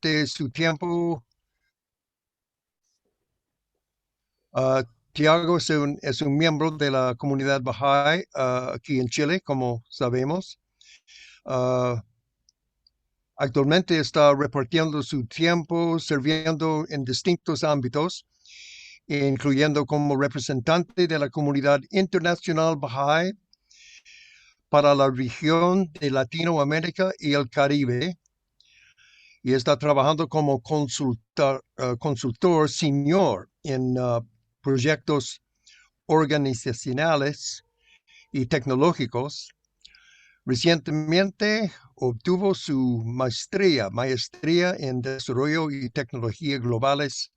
de su tiempo. Ah, Tiago es un miembro de la comunidad Bahá'í aquí en Chile, como sabemos. Ah, Actualmente está repartiendo su tiempo sirviendo en distintos ámbitos, incluyendo como representante de la comunidad internacional Bahá'í para la región de Latinoamérica y el Caribe, y está trabajando como consultor senior en proyectos organizacionales y tecnológicos. Recientemente obtuvo su maestría en desarrollo y tecnología globales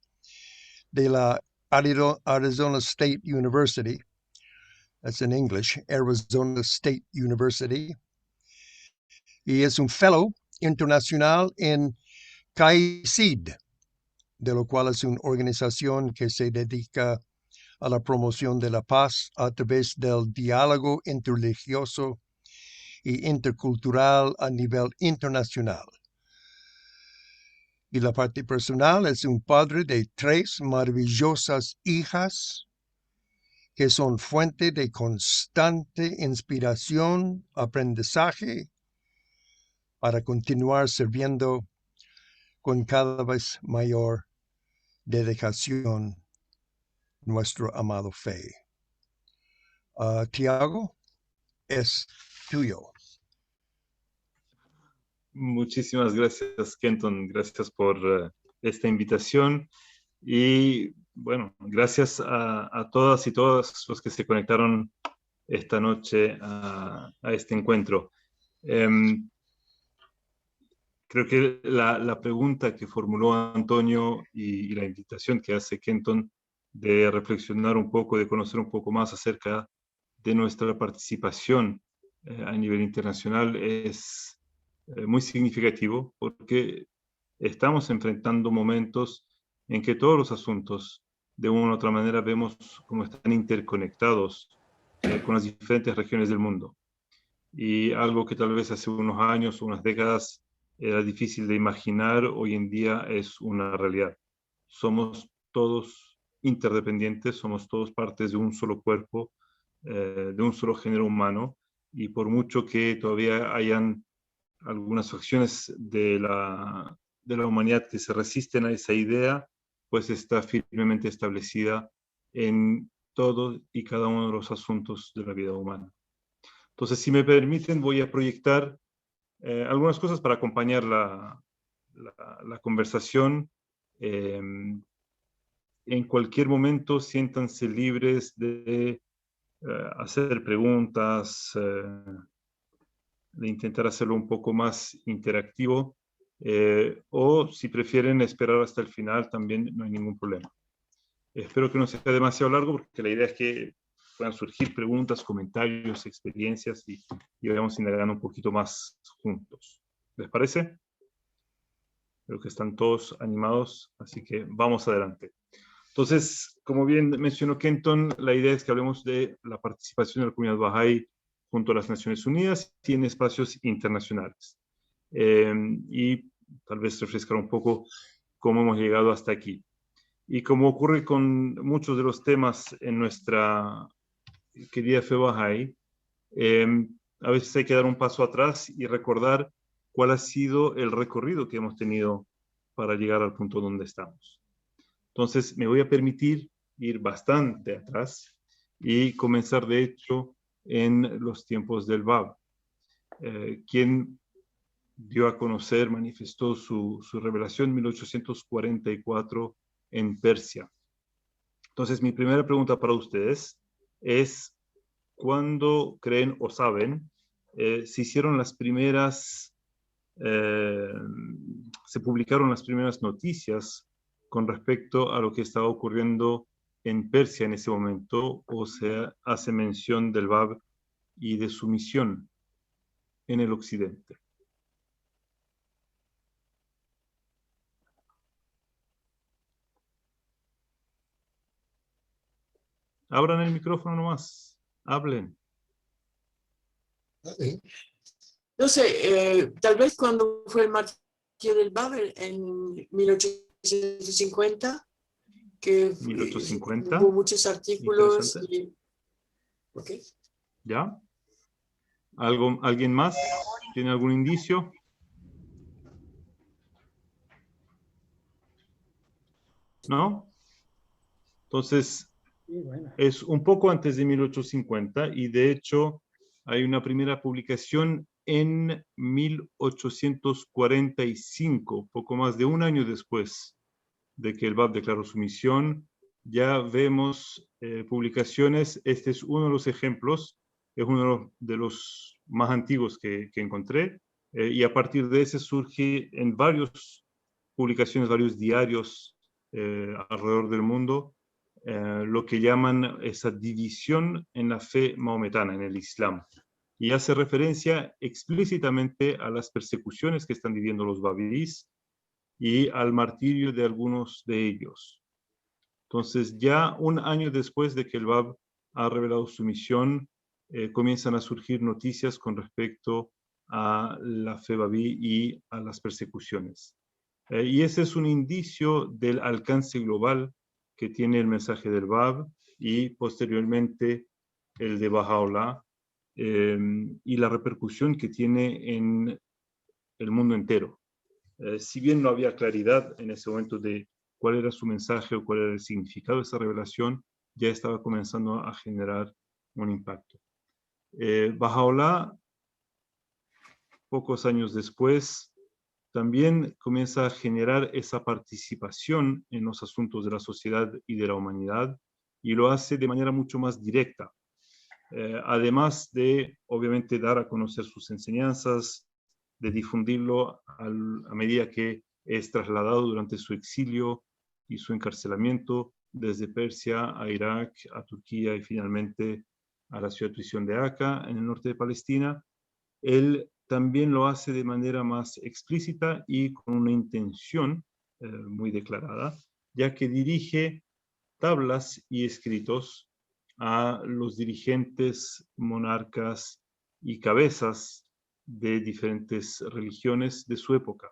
de la Arizona State University. That's in English, Arizona State University. Y es un fellow internacional en CAICID, de lo cual es una organización que se dedica a la promoción de la paz a través del diálogo interreligioso y intercultural a nivel internacional. Y la parte personal es un padre de 3 maravillosas hijas que son fuente de constante inspiración, aprendizaje para continuar sirviendo con cada vez mayor dedicación nuestro amado fe. Tiago, es tuyo. Muchísimas gracias, Kenton. Gracias por esta invitación. Y bueno, gracias a todas y todos los que se conectaron esta noche a este encuentro. Creo que la pregunta que formuló Antonio y la invitación que hace Kenton de reflexionar un poco, de conocer un poco más acerca de nuestra participación a nivel internacional es muy significativo, porque estamos enfrentando momentos en que todos los asuntos, de una u otra manera, vemos cómo están interconectados con las diferentes regiones del mundo. Y algo que tal vez hace unos años o unas décadas era difícil de imaginar, hoy en día es una realidad. Somos todos interdependientes, somos todos partes de un solo cuerpo, de un solo género humano, y por mucho que todavía hayan algunas facciones de la humanidad que se resisten a esa idea, pues está firmemente establecida en todos y cada uno de los asuntos de la vida humana. Entonces, si me permiten, voy a proyectar algunas cosas para acompañar la conversación. En cualquier momento, siéntanse libres de hacer preguntas, de intentar hacerlo un poco más interactivo, o si prefieren esperar hasta el final, también no hay ningún problema. Espero que no sea demasiado largo, porque la idea es que puedan surgir preguntas, comentarios, experiencias y vayamos indagando un poquito más juntos. ¿Les parece? Creo que están todos animados, así que vamos adelante. Entonces, como bien mencionó Kenton, la idea es que hablemos de la participación de la comunidad Bahá'í junto a las Naciones Unidas y en espacios internacionales. Y tal vez refrescar un poco cómo hemos llegado hasta aquí. Y como ocurre con muchos de los temas en nuestra querida fe Bahá'í, a veces hay que dar un paso atrás y recordar cuál ha sido el recorrido que hemos tenido para llegar al punto donde estamos. Entonces, me voy a permitir ir bastante atrás y comenzar, de hecho, en los tiempos del Bab, quien dio a conocer, manifestó su revelación en 1844 en Persia. Entonces, mi primera pregunta para ustedes es, ¿cuándo creen o saben se hicieron las primeras, se publicaron las primeras noticias con respecto a lo que estaba ocurriendo en Persia en ese momento, o se hace mención del Bab y de su misión en el occidente? Abran el micrófono nomás, hablen. No sé, tal vez cuando fue el martirio del Bab en 1850, que 1850. hubo muchos artículos. Interesante. Okay. ¿Ya? ¿Alguien más? ¿Tiene algún indicio? ¿No? Entonces, es un poco antes de 1850 y de hecho hay una primera publicación en 1845, poco más de un año después de que el Bab declaró su misión. Ya vemos publicaciones. Este es uno de los ejemplos, es uno de los más antiguos que encontré, y a partir de ese surge en varias publicaciones, varios diarios alrededor del mundo, lo que llaman esa división en la fe maometana, en el Islam, y hace referencia explícitamente a las persecuciones que están viviendo los babís y al martirio de algunos de ellos. Entonces, ya un año después de que el Bab ha revelado su misión, comienzan a surgir noticias con respecto a la fe babí y a las persecuciones. Y ese es un indicio del alcance global que tiene el mensaje del Bab y posteriormente el de Baha'u'lláh, y la repercusión que tiene en el mundo entero. Si bien no había claridad en ese momento de cuál era su mensaje o cuál era el significado de esa revelación, ya estaba comenzando a generar un impacto. Baha'u'lláh, pocos años después, también comienza a generar esa participación en los asuntos de la sociedad y de la humanidad, y lo hace de manera mucho más directa. Además de, obviamente, dar a conocer sus enseñanzas, de difundirlo a medida que es trasladado durante su exilio y su encarcelamiento desde Persia a Irak, a Turquía y finalmente a la ciudad de prisión de Aqqa, en el norte de Palestina. Él también lo hace de manera más explícita y con una intención muy declarada, ya que dirige tablas y escritos a los dirigentes, monarcas y cabezas de diferentes religiones de su época.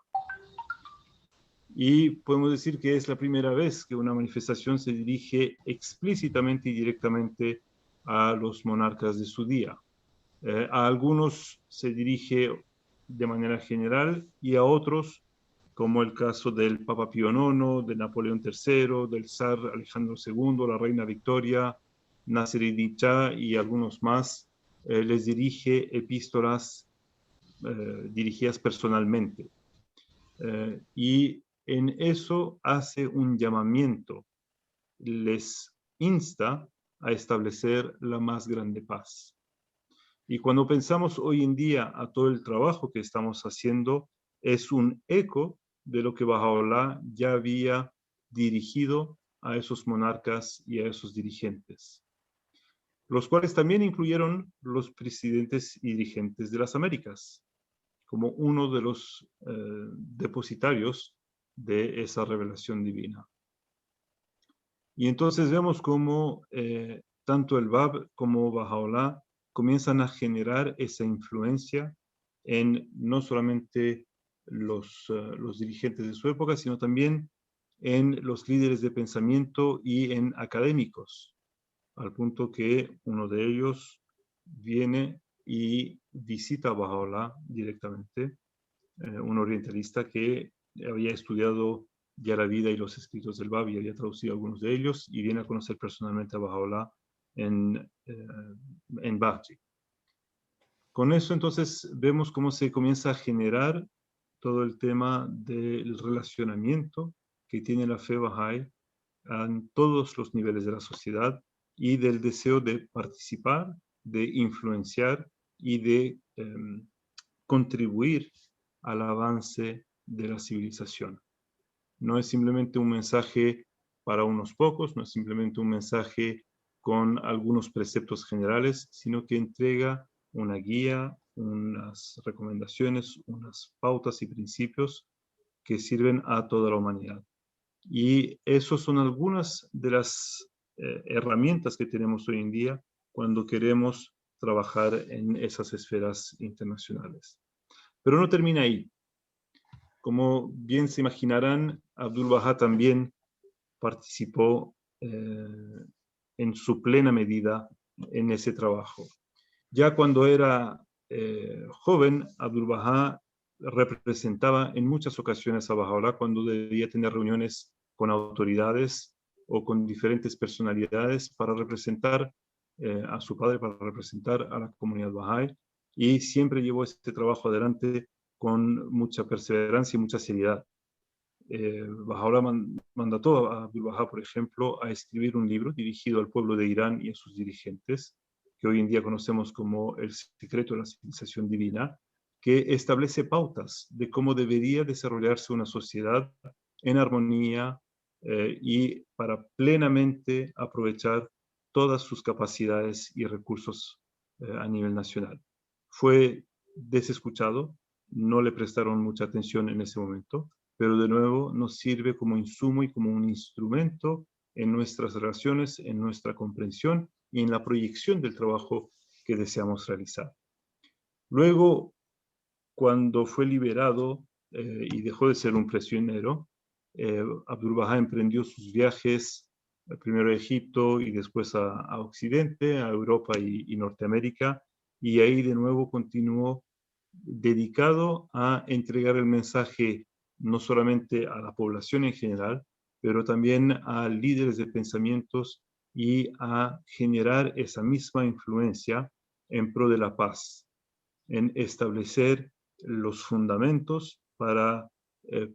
Y podemos decir que es la primera vez que una manifestación se dirige explícitamente y directamente a los monarcas de su día. A algunos se dirige de manera general y a otros, como el caso del Papa Pío IX, de Napoleón III, del zar Alejandro II, la reina Victoria, Nassereddin Shah y algunos más, les dirige epístolas dirigidas personalmente. Y en eso hace un llamamiento, les insta a establecer la más grande paz. Y cuando pensamos hoy en día a todo el trabajo que estamos haciendo, es un eco de lo que Baha'u'lláh ya había dirigido a esos monarcas y a esos dirigentes, los cuales también incluyeron los presidentes y dirigentes de las Américas, como uno de los depositarios de esa revelación divina. Y entonces vemos cómo tanto el Bab como Baha'u'lláh comienzan a generar esa influencia en no solamente los dirigentes de su época, sino también en los líderes de pensamiento y en académicos, al punto que uno de ellos viene y visita a Baha'u'lláh directamente, un orientalista que había estudiado ya la vida y los escritos del Bab y había traducido algunos de ellos, y viene a conocer personalmente a Baha'u'lláh en Bahji. Con eso entonces vemos cómo se comienza a generar todo el tema del relacionamiento que tiene la fe Bahá'í en todos los niveles de la sociedad y del deseo de participar, de influenciar y de contribuir al avance de la civilización. No es simplemente un mensaje para unos pocos, no es simplemente un mensaje con algunos preceptos generales, sino que entrega una guía, unas recomendaciones, unas pautas y principios que sirven a toda la humanidad. Y esos son algunas de las herramientas que tenemos hoy en día cuando queremos trabajar en esas esferas internacionales. Pero no termina ahí. Como bien se imaginarán, Abdu'l-Bahá también participó en su plena medida en ese trabajo. Ya cuando era joven, Abdu'l-Bahá representaba en muchas ocasiones a Baha'u'lláh cuando debía tener reuniones con autoridades o con diferentes personalidades para representar a su padre, para representar a la comunidad Bahá'í, y siempre llevó este trabajo adelante con mucha perseverancia y mucha seriedad. Baha'u'lláh mandató a Abdu'l-Bahá, por ejemplo, a escribir un libro dirigido al pueblo de Irán y a sus dirigentes, que hoy en día conocemos como El secreto de la civilización divina, que establece pautas de cómo debería desarrollarse una sociedad en armonía y para plenamente aprovechar todas sus capacidades y recursos a nivel nacional. Fue desescuchado, no le prestaron mucha atención en ese momento, pero de nuevo nos sirve como insumo y como un instrumento en nuestras relaciones, en nuestra comprensión y en la proyección del trabajo que deseamos realizar. Luego, cuando fue liberado y dejó de ser un prisionero, Abdu'l-Bahá emprendió sus viajes primero a Egipto y después a Occidente, a Europa y Norteamérica, y ahí de nuevo continuó dedicado a entregar el mensaje no solamente a la población en general, pero también a líderes de pensamientos y a generar esa misma influencia en pro de la paz, en establecer los fundamentos para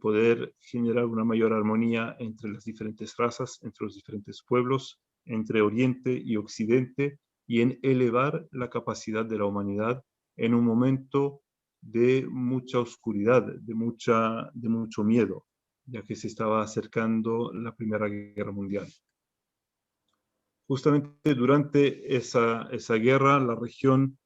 poder generar una mayor armonía entre las diferentes razas, entre los diferentes pueblos, entre Oriente y Occidente, y en elevar la capacidad de la humanidad en un momento de mucha oscuridad, de mucho miedo, ya que se estaba acercando la Primera Guerra Mundial. Justamente durante esa guerra, la región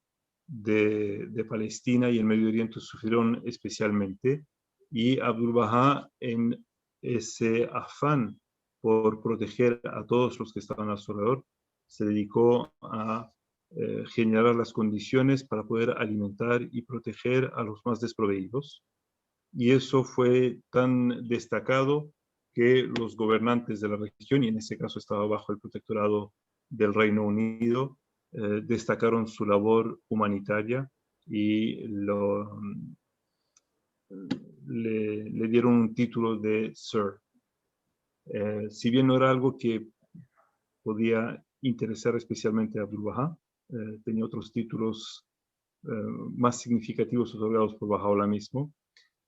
de Palestina y el Medio Oriente sufrieron especialmente, y Abdu'l-Bahá, en ese afán por proteger a todos los que estaban a su alrededor, se dedicó a generar las condiciones para poder alimentar y proteger a los más desproveídos. Y eso fue tan destacado que los gobernantes de la región, y en ese caso estaba bajo el protectorado del Reino Unido, destacaron su labor humanitaria y le dieron un título de Sir. Si bien no era algo que podía interesar especialmente a Abdu'l-Bahá, tenía otros títulos más significativos otorgados por Baha'u'lláh mismo.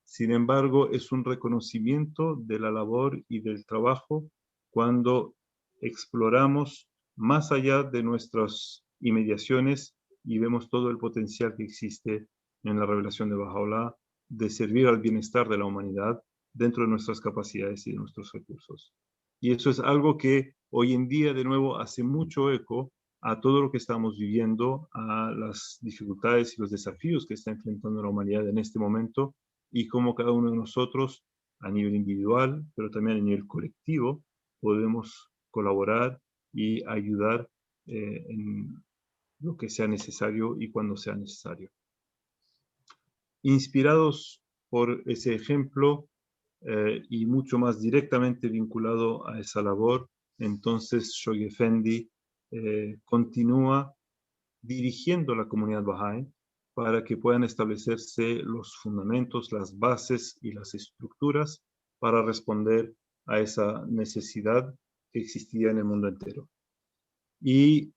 Sin embargo, es un reconocimiento de la labor y del trabajo cuando exploramos más allá de nuestras inmediaciones y vemos todo el potencial que existe en la revelación de Baha'u'lláh de servir al bienestar de la humanidad dentro de nuestras capacidades y de nuestros recursos. Y eso es algo que hoy en día, de nuevo, hace mucho eco a todo lo que estamos viviendo, a las dificultades y los desafíos que está enfrentando la humanidad en este momento, y cómo cada uno de nosotros, a nivel individual, pero también a nivel colectivo, podemos colaborar y ayudar en lo que sea necesario y cuando sea necesario. Inspirados por ese ejemplo y mucho más directamente vinculado a esa labor, entonces Shoghi Effendi continúa dirigiendo la comunidad Bahá'í para que puedan establecerse los fundamentos, las bases y las estructuras para responder a esa necesidad que existía en el mundo entero. Y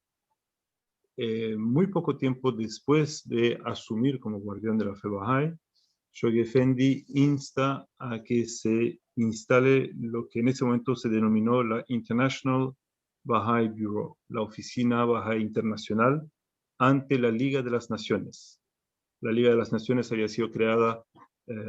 muy poco tiempo después de asumir como guardián de la fe Bahá'í, Shoghi Effendi insta a que se instale lo que en ese momento se denominó la International Bahá'í Bureau, la Oficina Bahá'í Internacional, ante la Liga de las Naciones. La Liga de las Naciones había sido creada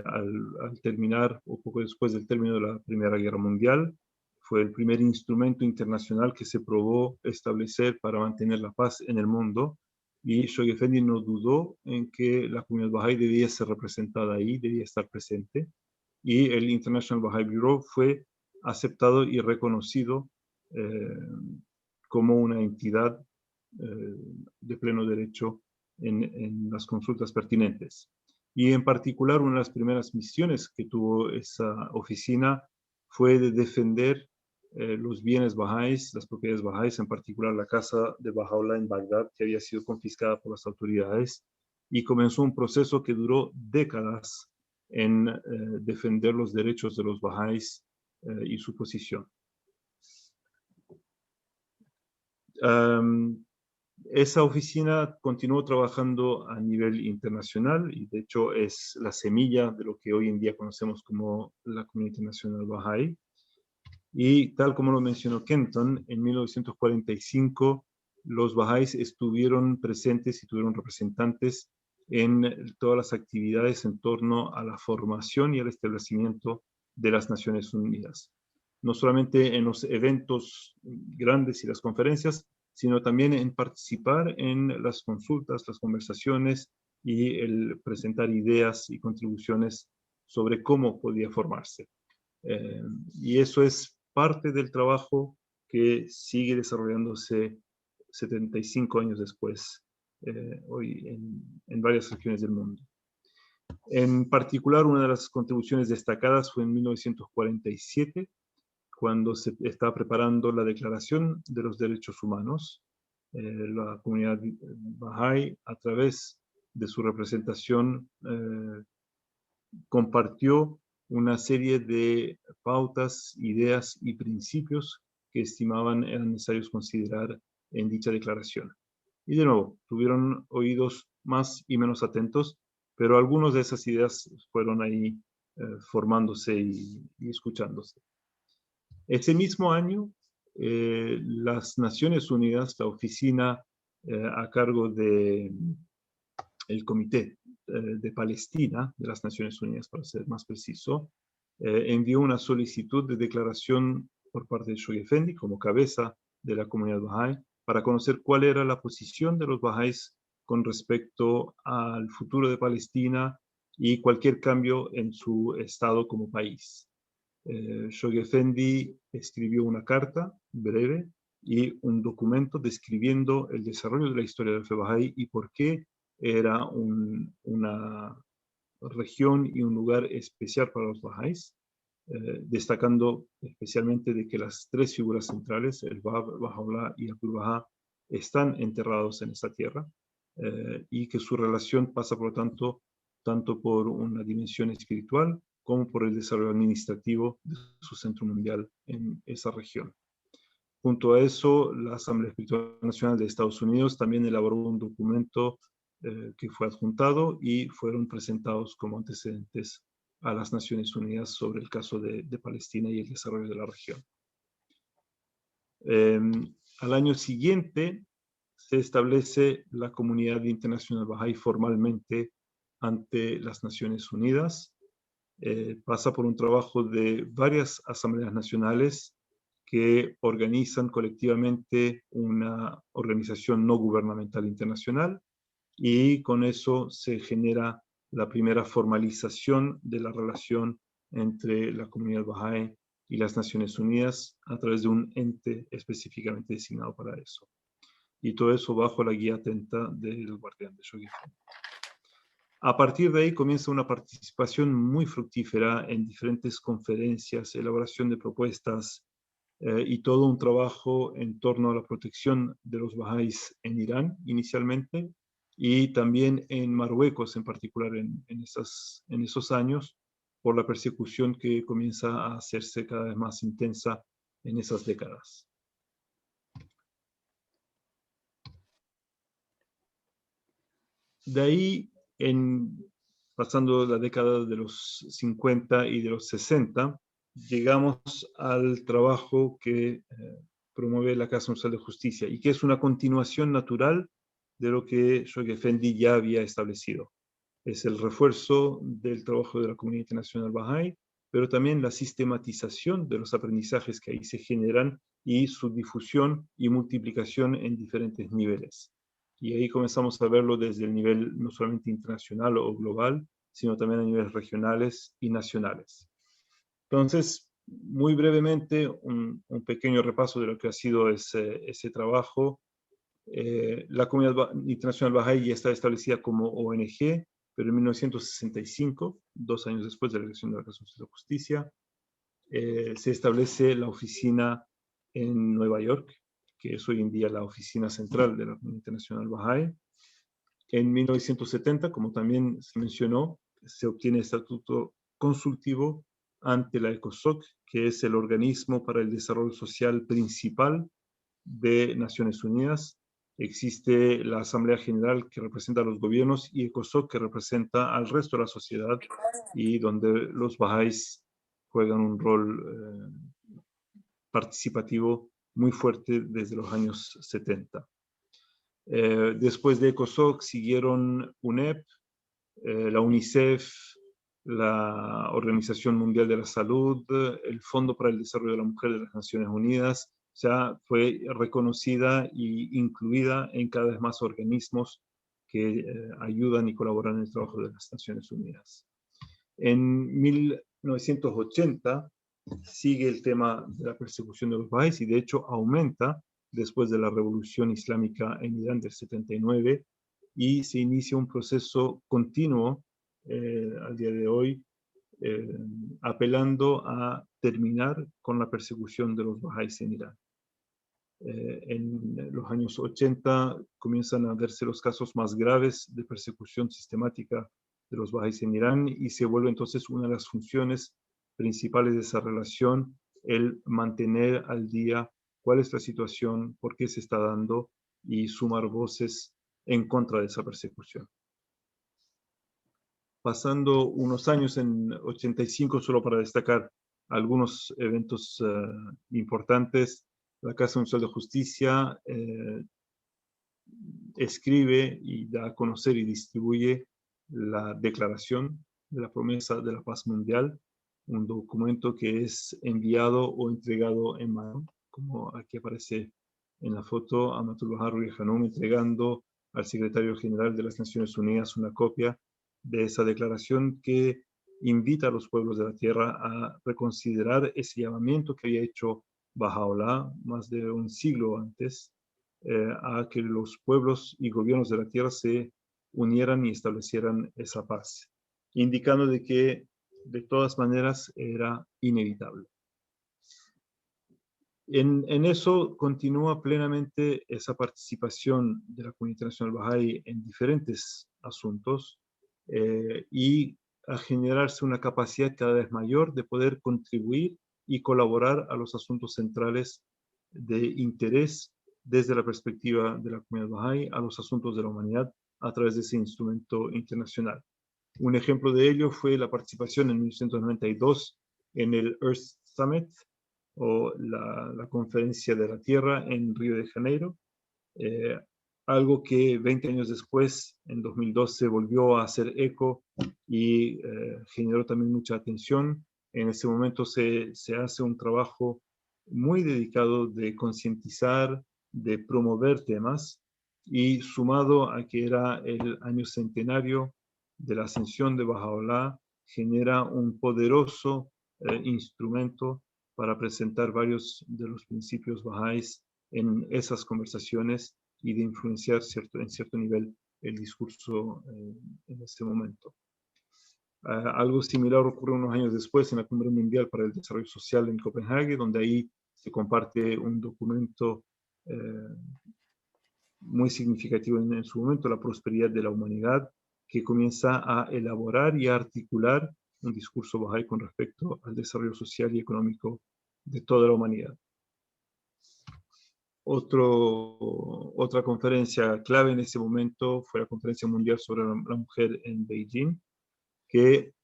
al terminar, o poco después del término de la Primera Guerra Mundial. Fue el primer instrumento internacional que se probó establecer para mantener la paz en el mundo, y Shoghi Effendi no dudó en que la comunidad Bahá'í debía ser representada ahí, debía estar presente, y el International Bahá'í Bureau fue aceptado y reconocido como una entidad de pleno derecho en las consultas pertinentes. Y en particular, una de las primeras misiones que tuvo esa oficina fue de defender los bienes bahá'ís, las propiedades bahá'ís, en particular la casa de Baha'u'lláh en Bagdad, que había sido confiscada por las autoridades, y comenzó un proceso que duró décadas en defender los derechos de los bahá'ís y su posición. Esa oficina continuó trabajando a nivel internacional y de hecho es la semilla de lo que hoy en día conocemos como la Comunidad Internacional Bahá'í. Y tal como lo mencionó Kenton, en 1945 los bahá'ís estuvieron presentes y tuvieron representantes en todas las actividades en torno a la formación y al establecimiento de las Naciones Unidas. No solamente en los eventos grandes y las conferencias, sino también en participar en las consultas, las conversaciones y el presentar ideas y contribuciones sobre cómo podía formarse. Y eso es parte del trabajo que sigue desarrollándose 75 años después, hoy en varias regiones del mundo. En particular, una de las contribuciones destacadas fue en 1947, cuando se estaba preparando la Declaración de los Derechos Humanos. La comunidad Bahá'í, a través de su representación, compartió una serie de pautas, ideas y principios que estimaban eran necesarios considerar en dicha declaración. Y de nuevo, tuvieron oídos más y menos atentos, pero algunas de esas ideas fueron ahí formándose y escuchándose. Ese mismo año, las Naciones Unidas, la oficina a cargo de el Comité de Palestina de las Naciones Unidas, para ser más preciso, envió una solicitud de declaración por parte de Shoghi Effendi como cabeza de la comunidad Bahá'í para conocer cuál era la posición de los Bahá'ís con respecto al futuro de Palestina y cualquier cambio en su estado como país. Shoghi Effendi escribió una carta breve y un documento describiendo el desarrollo de la historia de la fe Bahá'í y por qué era una región y un lugar especial para los bahá'ís, destacando especialmente de que las tres figuras centrales, el Bab, Baha'u'lláh y Abdul Bahá, están enterrados en esta tierra y que su relación pasa, por lo tanto, tanto por una dimensión espiritual como por el desarrollo administrativo de su centro mundial en esa región. Junto a eso, la Asamblea Espiritual Nacional de Estados Unidos también elaboró un documento que fue adjuntado y fueron presentados como antecedentes a las Naciones Unidas sobre el caso de Palestina y el desarrollo de la región. Al año siguiente se establece la Comunidad Internacional Bahá'í formalmente ante las Naciones Unidas. Pasa por un trabajo de varias asambleas nacionales que organizan colectivamente una organización no gubernamental internacional y con eso se genera la primera formalización de la relación entre la comunidad Bahá'í y las Naciones Unidas a través de un ente específicamente designado para eso. Y todo eso bajo la guía atenta del guardián de Shoghi Effendi. A partir de ahí comienza una participación muy fructífera en diferentes conferencias, elaboración de propuestas y todo un trabajo en torno a la protección de los bahá'ís en Irán inicialmente y también en Marruecos en particular en esos años por la persecución que comienza a hacerse cada vez más intensa en esas décadas. De ahí, pasando la década de los 50 y de los 60, llegamos al trabajo que promueve la Casa Universal de Justicia y que es una continuación natural de lo que Shoghi Effendi ya había establecido. Es el refuerzo del trabajo de la Comunidad Internacional Bahá'í, pero también la sistematización de los aprendizajes que ahí se generan y su difusión y multiplicación en diferentes niveles. Y ahí comenzamos a verlo desde el nivel no solamente internacional o global, sino también a niveles regionales y nacionales. Entonces, muy brevemente, un pequeño repaso de lo que ha sido ese trabajo. La Comunidad Internacional Bahá'í ya está establecida como ONG, pero en 1965, 2 años después de la elección de la Casa de Justicia, se establece la oficina en Nueva York, que es hoy en día la oficina central de la Comunidad Internacional Bahá'í. En 1970, como también se mencionó, se obtiene estatuto consultivo ante la ECOSOC, que es el organismo para el desarrollo social principal de Naciones Unidas. Existe la Asamblea General, que representa a los gobiernos, y ECOSOC, que representa al resto de la sociedad, y donde los bahá'ís juegan un rol participativo muy fuerte desde los años 70. Después de ECOSOC siguieron UNEP, la UNICEF, la Organización Mundial de la Salud, el Fondo para el Desarrollo de la Mujer de las Naciones Unidas. O sea, fue reconocida e incluida en cada vez más organismos que ayudan y colaboran en el trabajo de las Naciones Unidas. En 1980 sigue el tema de la persecución de los bahá'ís, y de hecho aumenta después de la Revolución Islámica en Irán del 79, y se inicia un proceso continuo al día de hoy, apelando a terminar con la persecución de los bahá'ís en Irán. En los años 80 comienzan a verse los casos más graves de persecución sistemática de los bahá'ís en Irán, y se vuelve entonces una de las funciones principales de esa relación el mantener al día cuál es la situación, por qué se está dando, y sumar voces en contra de esa persecución. Pasando unos años, en 85, solo para destacar algunos eventos importantes, la Casa Universal de Justicia escribe y da a conocer y distribuye la Declaración de la Promesa de la Paz Mundial, un documento que es enviado o entregado en mano, como aquí aparece en la foto, Amatullah Ruhollah Khanum entregando al secretario general de las Naciones Unidas una copia de esa declaración, que invita a los pueblos de la tierra a reconsiderar ese llamamiento que había hecho Baha'u'lláh más de un siglo antes, a que los pueblos y gobiernos de la tierra se unieran y establecieran esa paz, indicando de que de todas maneras era inevitable. En eso continúa plenamente esa participación de la Comunidad Internacional Bahá'í en diferentes asuntos, y a generarse una capacidad cada vez mayor de poder contribuir y colaborar a los asuntos centrales de interés desde la perspectiva de la comunidad Bahá'í a los asuntos de la humanidad a través de ese instrumento internacional. Un ejemplo de ello fue la participación en 1992 en el Earth Summit, o la Conferencia de la Tierra en Río de Janeiro, algo que 20 años después, en 2012, volvió a hacer eco y generó también mucha atención. En ese momento se hace un trabajo muy dedicado de concientizar, de promover temas, y sumado a que era el año centenario de la ascensión de Baha'u'lláh, genera un poderoso instrumento para presentar varios de los principios bahá'ís en esas conversaciones y de influenciar en cierto nivel el discurso en ese momento. Algo similar ocurre unos años después en la Cumbre Mundial para el Desarrollo Social en Copenhague, donde ahí se comparte un documento muy significativo en su momento, la prosperidad de la humanidad, que comienza a elaborar y a articular un discurso bahá'í con respecto al desarrollo social y económico de toda la humanidad. Otra conferencia clave en ese momento fue la Conferencia Mundial sobre la Mujer en Beijing, que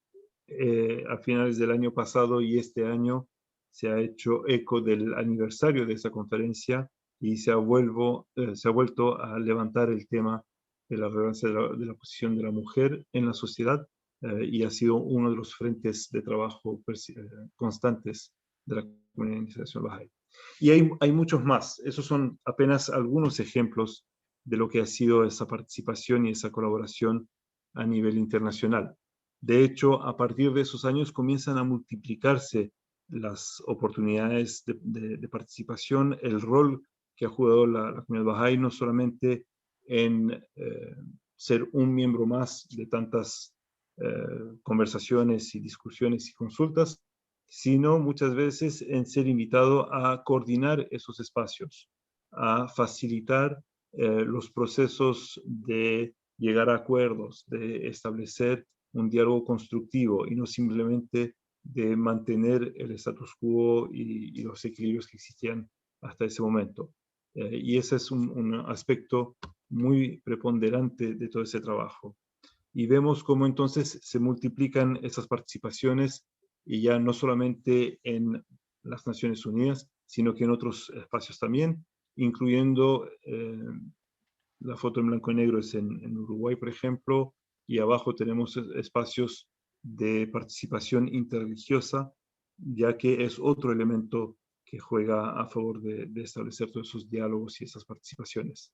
a finales del año pasado y este año se ha hecho eco del aniversario de esa conferencia, y se ha vuelto a levantar el tema de la relevancia de la posición de la mujer en la sociedad, y ha sido uno de los frentes de trabajo constantes de la Comunidad Internacional Bahá'í. Y hay muchos más. Esos son apenas algunos ejemplos de lo que ha sido esa participación y esa colaboración a nivel internacional. De hecho, a partir de esos años comienzan a multiplicarse las oportunidades de participación, el rol que ha jugado la comunidad Bahá'í, no solamente en ser un miembro más de tantas conversaciones y discusiones y consultas, sino muchas veces en ser invitado a coordinar esos espacios, a facilitar los procesos de llegar a acuerdos, de establecer un diálogo constructivo y no simplemente de mantener el status quo y los equilibrios que existían hasta ese momento. Y ese es un aspecto muy preponderante de todo ese trabajo. Y vemos cómo entonces se multiplican esas participaciones y ya no solamente en las Naciones Unidas, sino que en otros espacios también, incluyendo la foto en blanco y negro es en Uruguay, por ejemplo, y abajo tenemos espacios de participación interreligiosa, ya que es otro elemento que juega a favor de establecer todos esos diálogos y esas participaciones.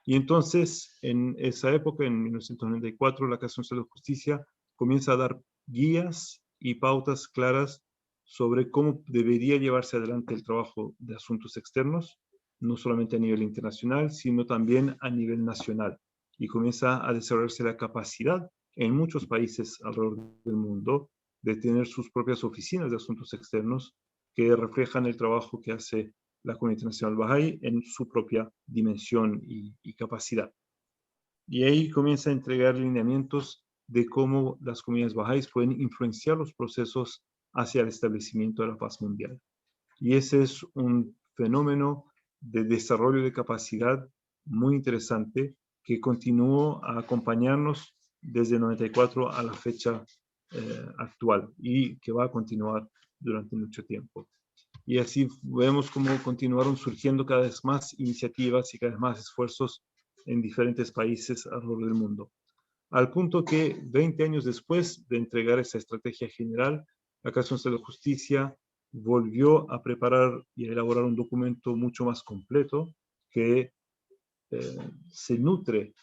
Y entonces, en esa época, en 1994, la Casa Nacional de Justicia comienza a dar guías y pautas claras sobre cómo debería llevarse adelante el trabajo de asuntos externos, no solamente a nivel internacional, sino también a nivel nacional. Y comienza a desarrollarse la capacidad en muchos países alrededor del mundo de tener sus propias oficinas de asuntos externos que reflejan el trabajo que hace la Comunidad Internacional Bahá'í en su propia dimensión y capacidad. Y ahí comienza a entregar lineamientos de cómo las comunidades bahá'ís pueden influenciar los procesos hacia el establecimiento de la paz mundial. Y ese es un fenómeno de desarrollo de capacidad muy interesante que continuó a acompañarnos desde el 94 a la fecha actual y que va a continuar durante mucho tiempo. Y así vemos cómo continuaron surgiendo cada vez más iniciativas y cada vez más esfuerzos en diferentes países alrededor del mundo. Al punto que 20 años después de entregar esa estrategia general, la Casa Nacional de Justicia volvió a preparar y a elaborar un documento mucho más completo que se nutre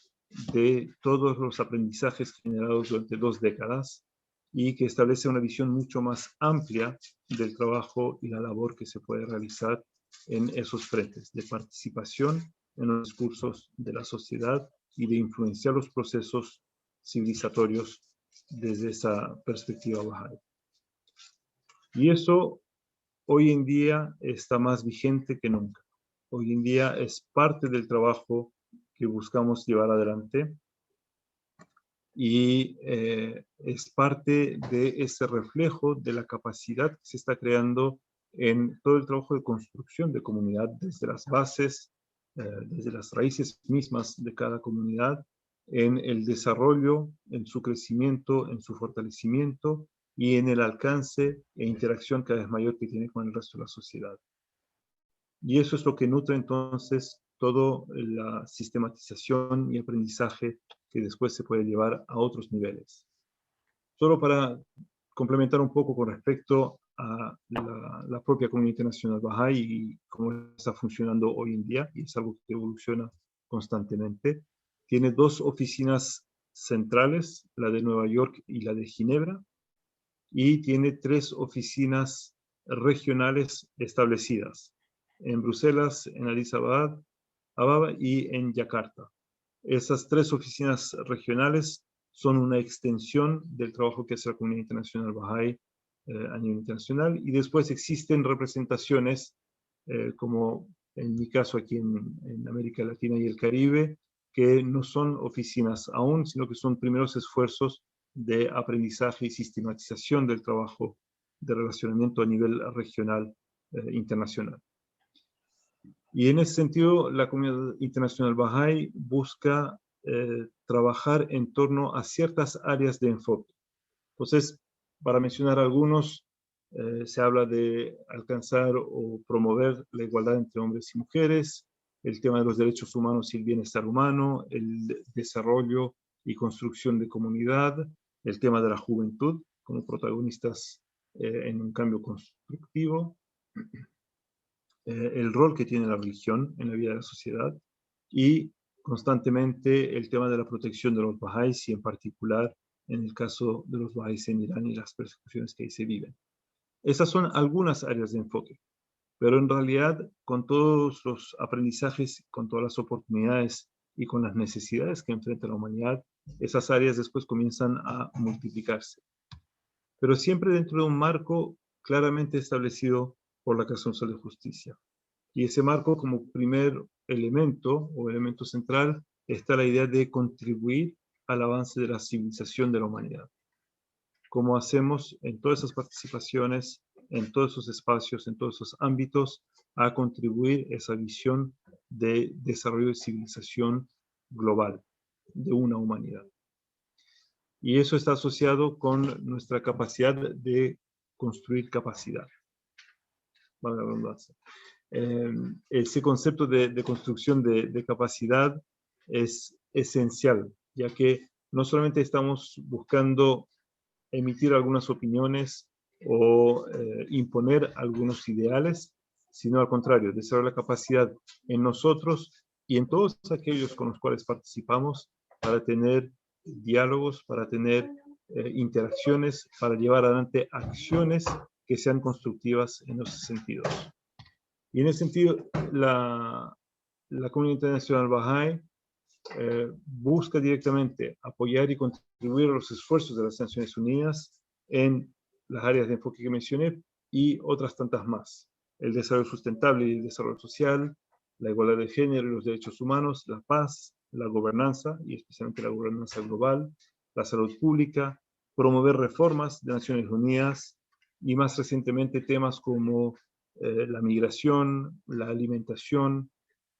de todos los aprendizajes generados durante 2 décadas y que establece una visión mucho más amplia del trabajo y la labor que se puede realizar en esos frentes de participación en los discursos de la sociedad y de influenciar los procesos civilizatorios desde esa perspectiva bahá'í. Y eso hoy en día está más vigente que nunca. Hoy en día es parte del trabajo que buscamos llevar adelante y es parte de ese reflejo de la capacidad que se está creando en todo el trabajo de construcción de comunidad, desde las bases, desde las raíces mismas de cada comunidad, en el desarrollo, en su crecimiento, en su fortalecimiento y en el alcance e interacción cada vez mayor que tiene con el resto de la sociedad. Y eso es lo que nutre entonces toda la sistematización y aprendizaje que después se puede llevar a otros niveles. Solo para complementar un poco con respecto a la propia Comunidad Internacional Bahá'í y cómo está funcionando hoy en día, y es algo que evoluciona constantemente. Tiene 2 oficinas centrales, la de Nueva York y la de Ginebra, y tiene 3 oficinas regionales establecidas, en Bruselas, en Addis Ababa y en Yakarta. Esas 3 oficinas regionales son una extensión del trabajo que hace la Comunidad Internacional Bahá'í a nivel internacional, y después existen representaciones, como en mi caso aquí en América Latina y el Caribe, que no son oficinas aún, sino que son primeros esfuerzos de aprendizaje y sistematización del trabajo de relacionamiento a nivel regional internacional. Y en ese sentido, la Comunidad Internacional Bahá'í busca trabajar en torno a ciertas áreas de enfoque. Entonces, para mencionar algunos, se habla de alcanzar o promover la igualdad entre hombres y mujeres, el tema de los derechos humanos y el bienestar humano, el desarrollo y construcción de comunidad, el tema de la juventud como protagonistas en un cambio constructivo, el rol que tiene la religión en la vida de la sociedad y constantemente el tema de la protección de los bahá'ís y en particular en el caso de los bahá'ís en Irán y las persecuciones que ahí se viven. Esas son algunas áreas de enfoque, pero en realidad con todos los aprendizajes, con todas las oportunidades y con las necesidades que enfrenta la humanidad, esas áreas después comienzan a multiplicarse. Pero siempre dentro de un marco claramente establecido por la Casa Universal de Justicia. Y ese marco, como primer elemento o elemento central, está la idea de contribuir al avance de la civilización de la humanidad. Como hacemos en todas esas participaciones, en todos esos espacios, en todos esos ámbitos, a contribuir esa visión de desarrollo de civilización global, de una humanidad. Y eso está asociado con nuestra capacidad de construir capacidad. Valga la redundancia. Ese concepto de construcción de capacidad es esencial, ya que no solamente estamos buscando emitir algunas opiniones o imponer algunos ideales, sino al contrario, desarrollar la capacidad en nosotros y en todos aquellos con los cuales participamos para tener diálogos, para tener interacciones, para llevar adelante acciones que sean constructivas en esos sentidos. Y en ese sentido, la Comunidad Internacional Bahá'í busca directamente apoyar y contribuir a los esfuerzos de las Naciones Unidas en las áreas de enfoque que mencioné y otras tantas más. El desarrollo sustentable y el desarrollo social, la igualdad de género y los derechos humanos, la paz, la gobernanza, y especialmente la gobernanza global, la salud pública, promover reformas de Naciones Unidas y más recientemente temas como la migración, la alimentación,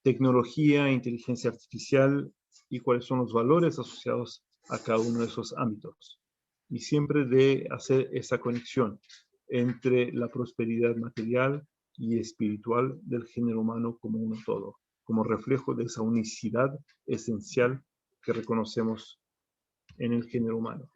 tecnología, inteligencia artificial y cuáles son los valores asociados a cada uno de esos ámbitos. Y siempre de hacer esa conexión entre la prosperidad material y espiritual del género humano como uno todo, como reflejo de esa unicidad esencial que reconocemos en el género humano.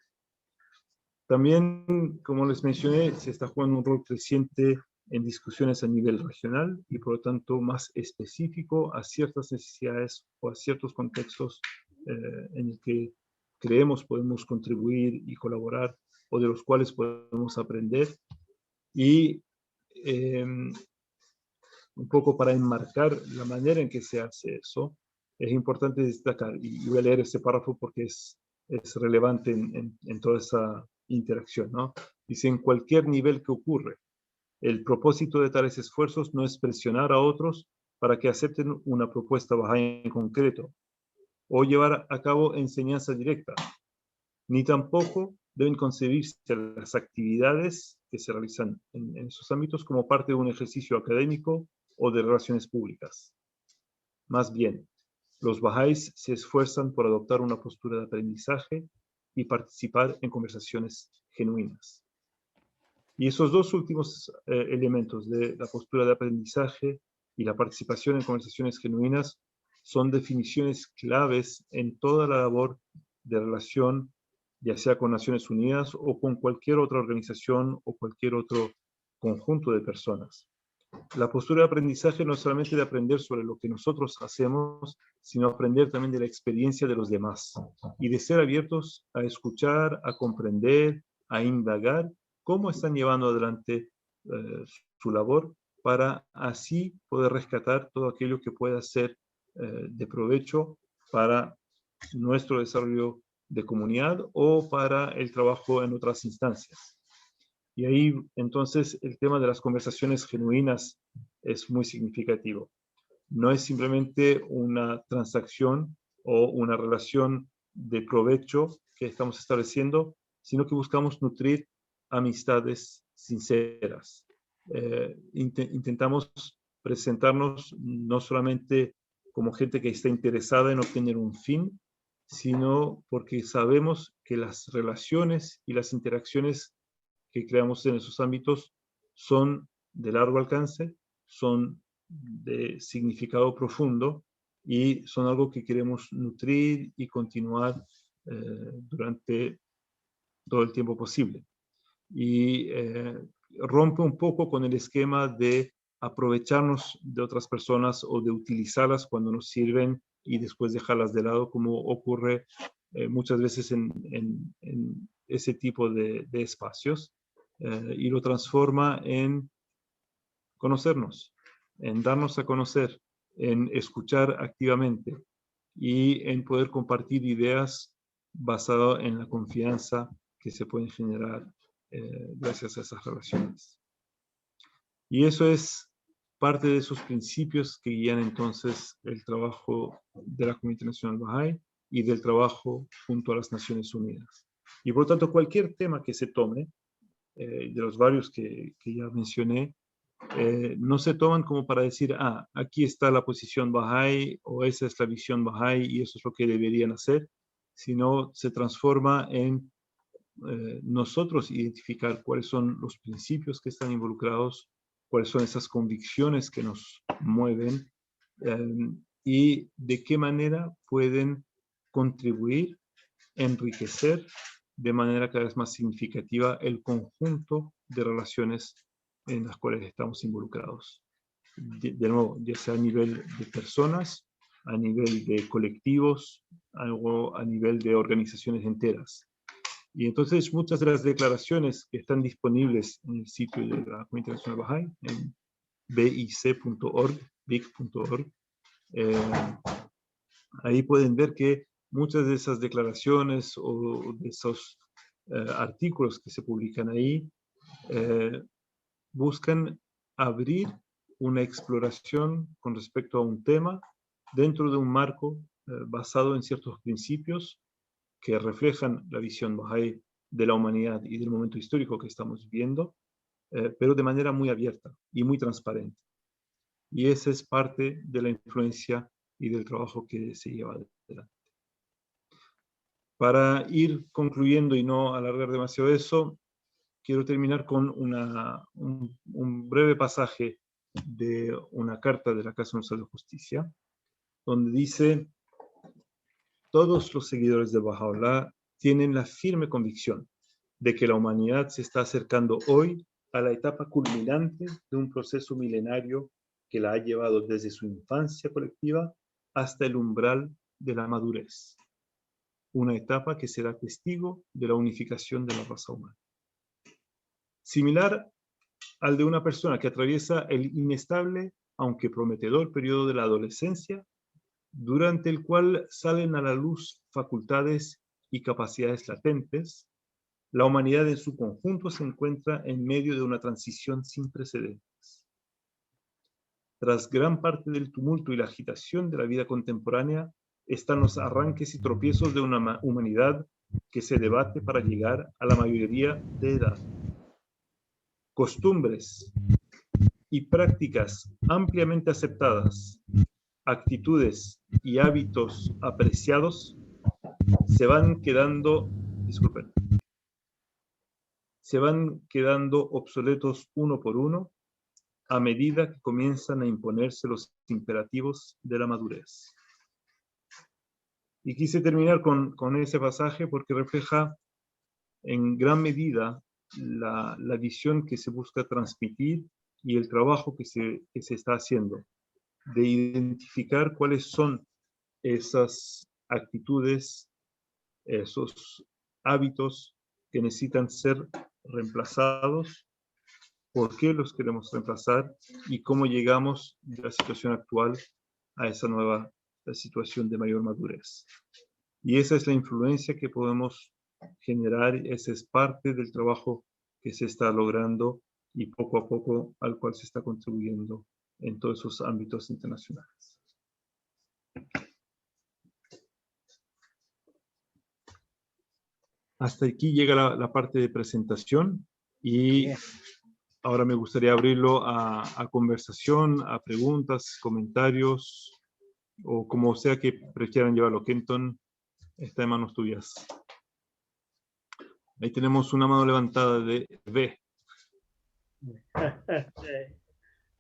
También, como les mencioné, se está jugando un rol creciente en discusiones a nivel regional y por lo tanto más específico a ciertas necesidades o a ciertos contextos en el que creemos podemos contribuir y colaborar o de los cuales podemos aprender. Y un poco para enmarcar la manera en que se hace eso, es importante destacar, y voy a leer este párrafo porque es relevante en toda esa interacción, ¿no? Dice, en cualquier nivel que ocurre, el propósito de tales esfuerzos no es presionar a otros para que acepten una propuesta bahá'í en concreto o llevar a cabo enseñanza directa, ni tampoco deben concebirse las actividades que se realizan en esos ámbitos como parte de un ejercicio académico o de relaciones públicas. Más bien, los bahá'ís se esfuerzan por adoptar una postura de aprendizaje y participar en conversaciones genuinas. Y esos dos últimos elementos de la postura de aprendizaje y la participación en conversaciones genuinas son definiciones claves en toda la labor de relación, ya sea con Naciones Unidas o con cualquier otra organización o cualquier otro conjunto de personas. La postura de aprendizaje no es solamente de aprender sobre lo que nosotros hacemos, sino aprender también de la experiencia de los demás y de ser abiertos a escuchar, a comprender, a indagar cómo están llevando adelante su labor para así poder rescatar todo aquello que pueda ser de provecho para nuestro desarrollo de comunidad o para el trabajo en otras instancias. Y ahí entonces el tema de las conversaciones genuinas es muy significativo. No es simplemente una transacción o una relación de provecho que estamos estableciendo, sino que buscamos nutrir amistades sinceras. Intentamos presentarnos no solamente como gente que está interesada en obtener un fin, sino porque sabemos que las relaciones y las interacciones que creamos en esos ámbitos son de largo alcance, son de significado profundo y son algo que queremos nutrir y continuar durante todo el tiempo posible. Y rompe un poco con el esquema de aprovecharnos de otras personas o de utilizarlas cuando nos sirven y después dejarlas de lado, como ocurre muchas veces en ese tipo de espacios, y lo transforma en conocernos, en darnos a conocer, en escuchar activamente y en poder compartir ideas basadas en la confianza que se pueden generar gracias a esas relaciones. Y eso es parte de esos principios que guían entonces el trabajo de la Comunidad Internacional Bahá'í y del trabajo junto a las Naciones Unidas. Y por lo tanto, cualquier tema que se tome, de los varios que ya mencioné, no se toman como para decir, aquí está la posición Bahá'í o esa es la visión Bahá'í y eso es lo que deberían hacer, sino se transforma en nosotros identificar cuáles son los principios que están involucrados, cuáles son esas convicciones que nos mueven y de qué manera pueden contribuir, enriquecer de manera cada vez más significativa el conjunto de relaciones en las cuales estamos involucrados. De nuevo, ya sea a nivel de personas, a nivel de colectivos, algo a nivel de organizaciones enteras. Y entonces muchas de las declaraciones que están disponibles en el sitio de la Comunidad Internacional Bahá'í, en bic.org, ahí pueden ver que muchas de esas declaraciones o de esos artículos que se publican ahí buscan abrir una exploración con respecto a un tema dentro de un marco basado en ciertos principios que reflejan la visión Bahá'í de la humanidad y del momento histórico que estamos viviendo, pero de manera muy abierta y muy transparente. Y esa es parte de la influencia y del trabajo que se lleva adelante. Para ir concluyendo y no alargar demasiado eso, quiero terminar con un breve pasaje de una carta de la Casa Universal de Justicia, donde dice: todos los seguidores de Baha'u'lláh tienen la firme convicción de que la humanidad se está acercando hoy a la etapa culminante de un proceso milenario que la ha llevado desde su infancia colectiva hasta el umbral de la madurez. Una etapa que será testigo de la unificación de la raza humana. Similar al de una persona que atraviesa el inestable, aunque prometedor periodo de la adolescencia, durante el cual salen a la luz facultades y capacidades latentes, la humanidad en su conjunto se encuentra en medio de una transición sin precedentes. Tras gran parte del tumulto y la agitación de la vida contemporánea, están los arranques y tropiezos de una humanidad que se debate para llegar a la mayoría de edad. Costumbres y prácticas ampliamente aceptadas, actitudes y hábitos apreciados se van quedando obsoletos uno por uno a medida que comienzan a imponerse los imperativos de la madurez. Y quise terminar con ese pasaje porque refleja en gran medida la visión que se busca transmitir y el trabajo que se está haciendo, de identificar cuáles son esas actitudes, esos hábitos que necesitan ser reemplazados, por qué los queremos reemplazar y cómo llegamos de la situación actual a esa nueva situación de mayor madurez. Y esa es la influencia que podemos generar, esa es parte del trabajo que se está logrando y poco a poco al cual se está contribuyendo en todos esos ámbitos internacionales. Hasta aquí llega la parte de presentación y ahora me gustaría abrirlo a conversación, a preguntas, comentarios o como sea que prefieran llevarlo. Kenton, está en manos tuyas. Ahí tenemos una mano levantada de B.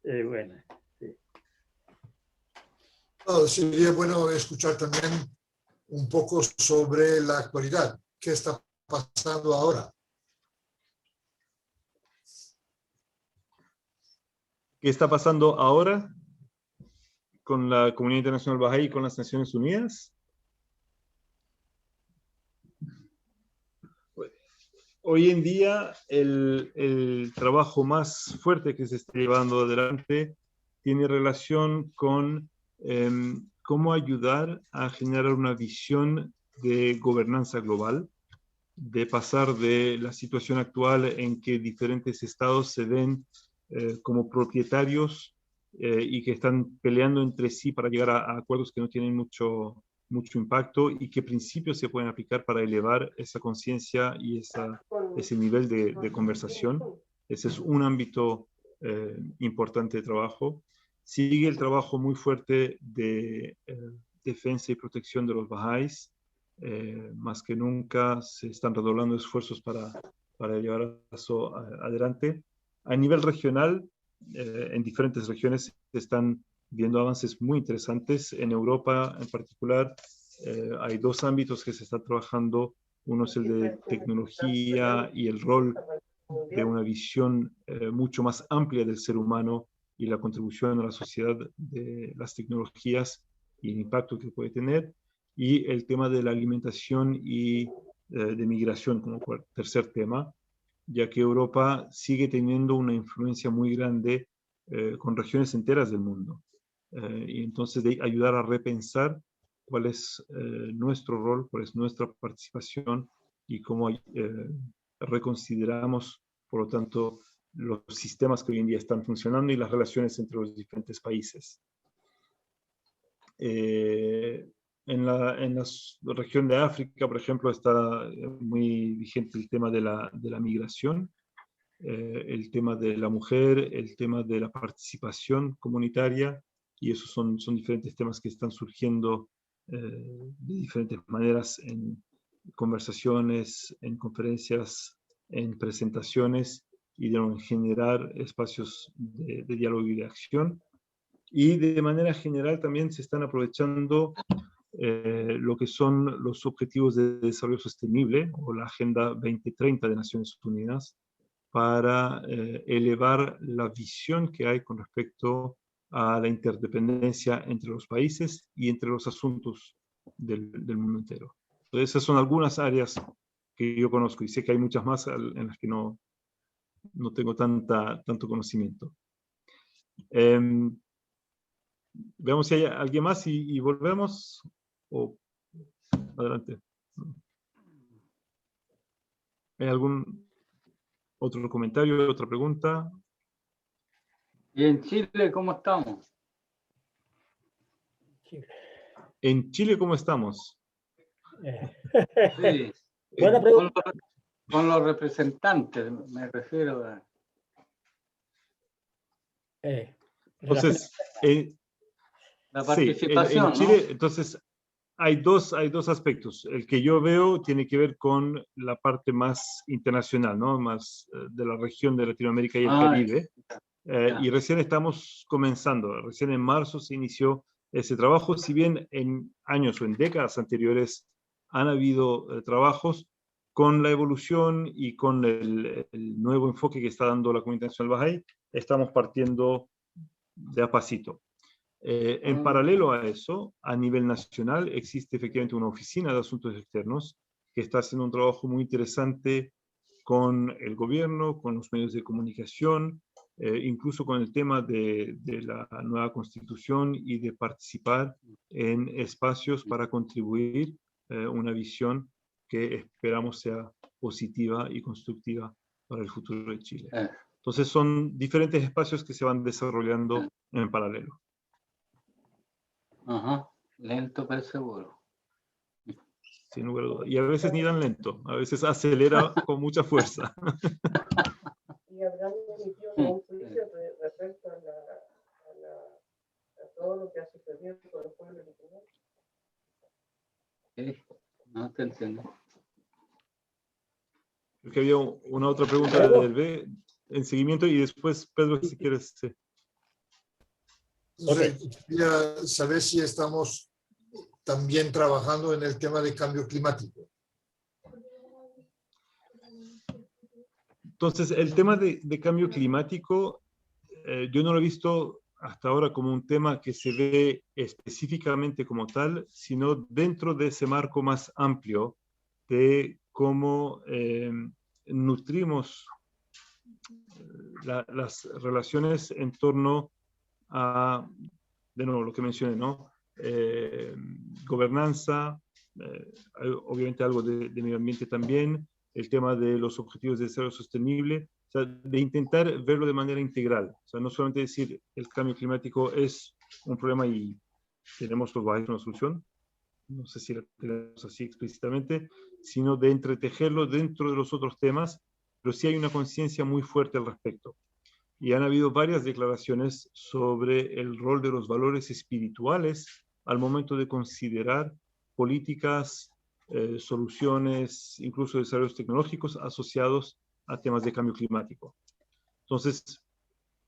Bueno, sí. Sería bueno escuchar también un poco sobre la actualidad. ¿Qué está pasando ahora? ¿Qué está pasando ahora con la comunidad internacional Bahá'í y con las Naciones Unidas? Hoy en día el trabajo más fuerte que se está llevando adelante tiene relación con cómo ayudar a generar una visión de gobernanza global, de pasar de la situación actual en que diferentes estados se ven como propietarios y que están peleando entre sí para llegar a acuerdos que no tienen mucho impacto, y qué principios se pueden aplicar para elevar esa conciencia y ese nivel de conversación. Ese es un ámbito importante de trabajo. Sigue el trabajo muy fuerte de defensa y protección de los bahá'ís. Más que nunca se están redoblando esfuerzos para llevar eso adelante. A nivel regional, en diferentes regiones se están viendo avances muy interesantes. En Europa en particular, hay dos ámbitos que se están trabajando. Uno es el de tecnología y el rol de una visión mucho más amplia del ser humano y la contribución a la sociedad de las tecnologías y el impacto que puede tener. Y el tema de la alimentación y de migración como tercer tema, ya que Europa sigue teniendo una influencia muy grande con regiones enteras del mundo. Y entonces de ayudar a repensar cuál es nuestro rol, cuál es nuestra participación y cómo reconsideramos, por lo tanto, los sistemas que hoy en día están funcionando y las relaciones entre los diferentes países. En la región de África, por ejemplo, está muy vigente el tema de la migración, el tema de la mujer, el tema de la participación comunitaria, y esos son diferentes temas que están surgiendo de diferentes maneras en conversaciones, en conferencias, en presentaciones, y de generar espacios de diálogo y de acción. Y de manera general también se están aprovechando lo que son los Objetivos de Desarrollo Sostenible o la Agenda 2030 de Naciones Unidas para elevar la visión que hay con respecto a la interdependencia entre los países y entre los asuntos del mundo entero. Entonces, esas son algunas áreas que yo conozco, y sé que hay muchas más en las que no tengo tanto conocimiento. Veamos si hay alguien más y volvemos. O adelante. ¿Hay algún otro comentario, otra pregunta? ¿Y en Chile cómo estamos? En Chile, ¿cómo estamos? Sí. Buena pregunta. Con los representantes, me refiero a... Entonces, La sí, participación, en Chile, ¿no? entonces, hay dos aspectos. El que yo veo tiene que ver con la parte más internacional, ¿no? Más de la región de Latinoamérica y el Caribe. Y recién estamos comenzando. Recién en marzo se inició ese trabajo. Si bien en años o en décadas anteriores han habido trabajos, con la evolución y con el nuevo enfoque que está dando la Comunidad Nacional Bahá'í, estamos partiendo de a pasito. En paralelo a eso, a nivel nacional, existe efectivamente una oficina de asuntos externos que está haciendo un trabajo muy interesante con el gobierno, con los medios de comunicación, incluso con el tema de la nueva constitución y de participar en espacios para contribuir una visión que esperamos sea positiva y constructiva para el futuro de Chile. Entonces son diferentes espacios que se van desarrollando en paralelo. Ajá, lento pero seguro. Sin lugar a dudas. Y a veces ni tan lento, a veces acelera con mucha fuerza. Y habrán emitido un juicio respecto a todo lo que ha sucedido con los pueblos originarios. Sí, no te entiendo. Creo que había una otra pregunta del B en seguimiento, y después, Pedro, si quieres. Sí. Quería saber si estamos también trabajando en el tema de cambio climático. Entonces, el tema de cambio climático, yo no lo he visto hasta ahora como un tema que se ve específicamente como tal, sino dentro de ese marco más amplio de cómo nutrimos las relaciones en torno a, de nuevo, lo que mencioné, ¿no? gobernanza, obviamente algo de medio ambiente también, el tema de los objetivos de desarrollo sostenible, o sea, de intentar verlo de manera integral. O sea, no solamente decir el cambio climático es un problema y tenemos los bajos una solución, no sé si lo tenemos así explícitamente, sino de entretejerlo dentro de los otros temas, pero sí hay una conciencia muy fuerte al respecto. Y han habido varias declaraciones sobre el rol de los valores espirituales al momento de considerar políticas, soluciones, incluso desarrollos tecnológicos asociados a temas de cambio climático. Entonces,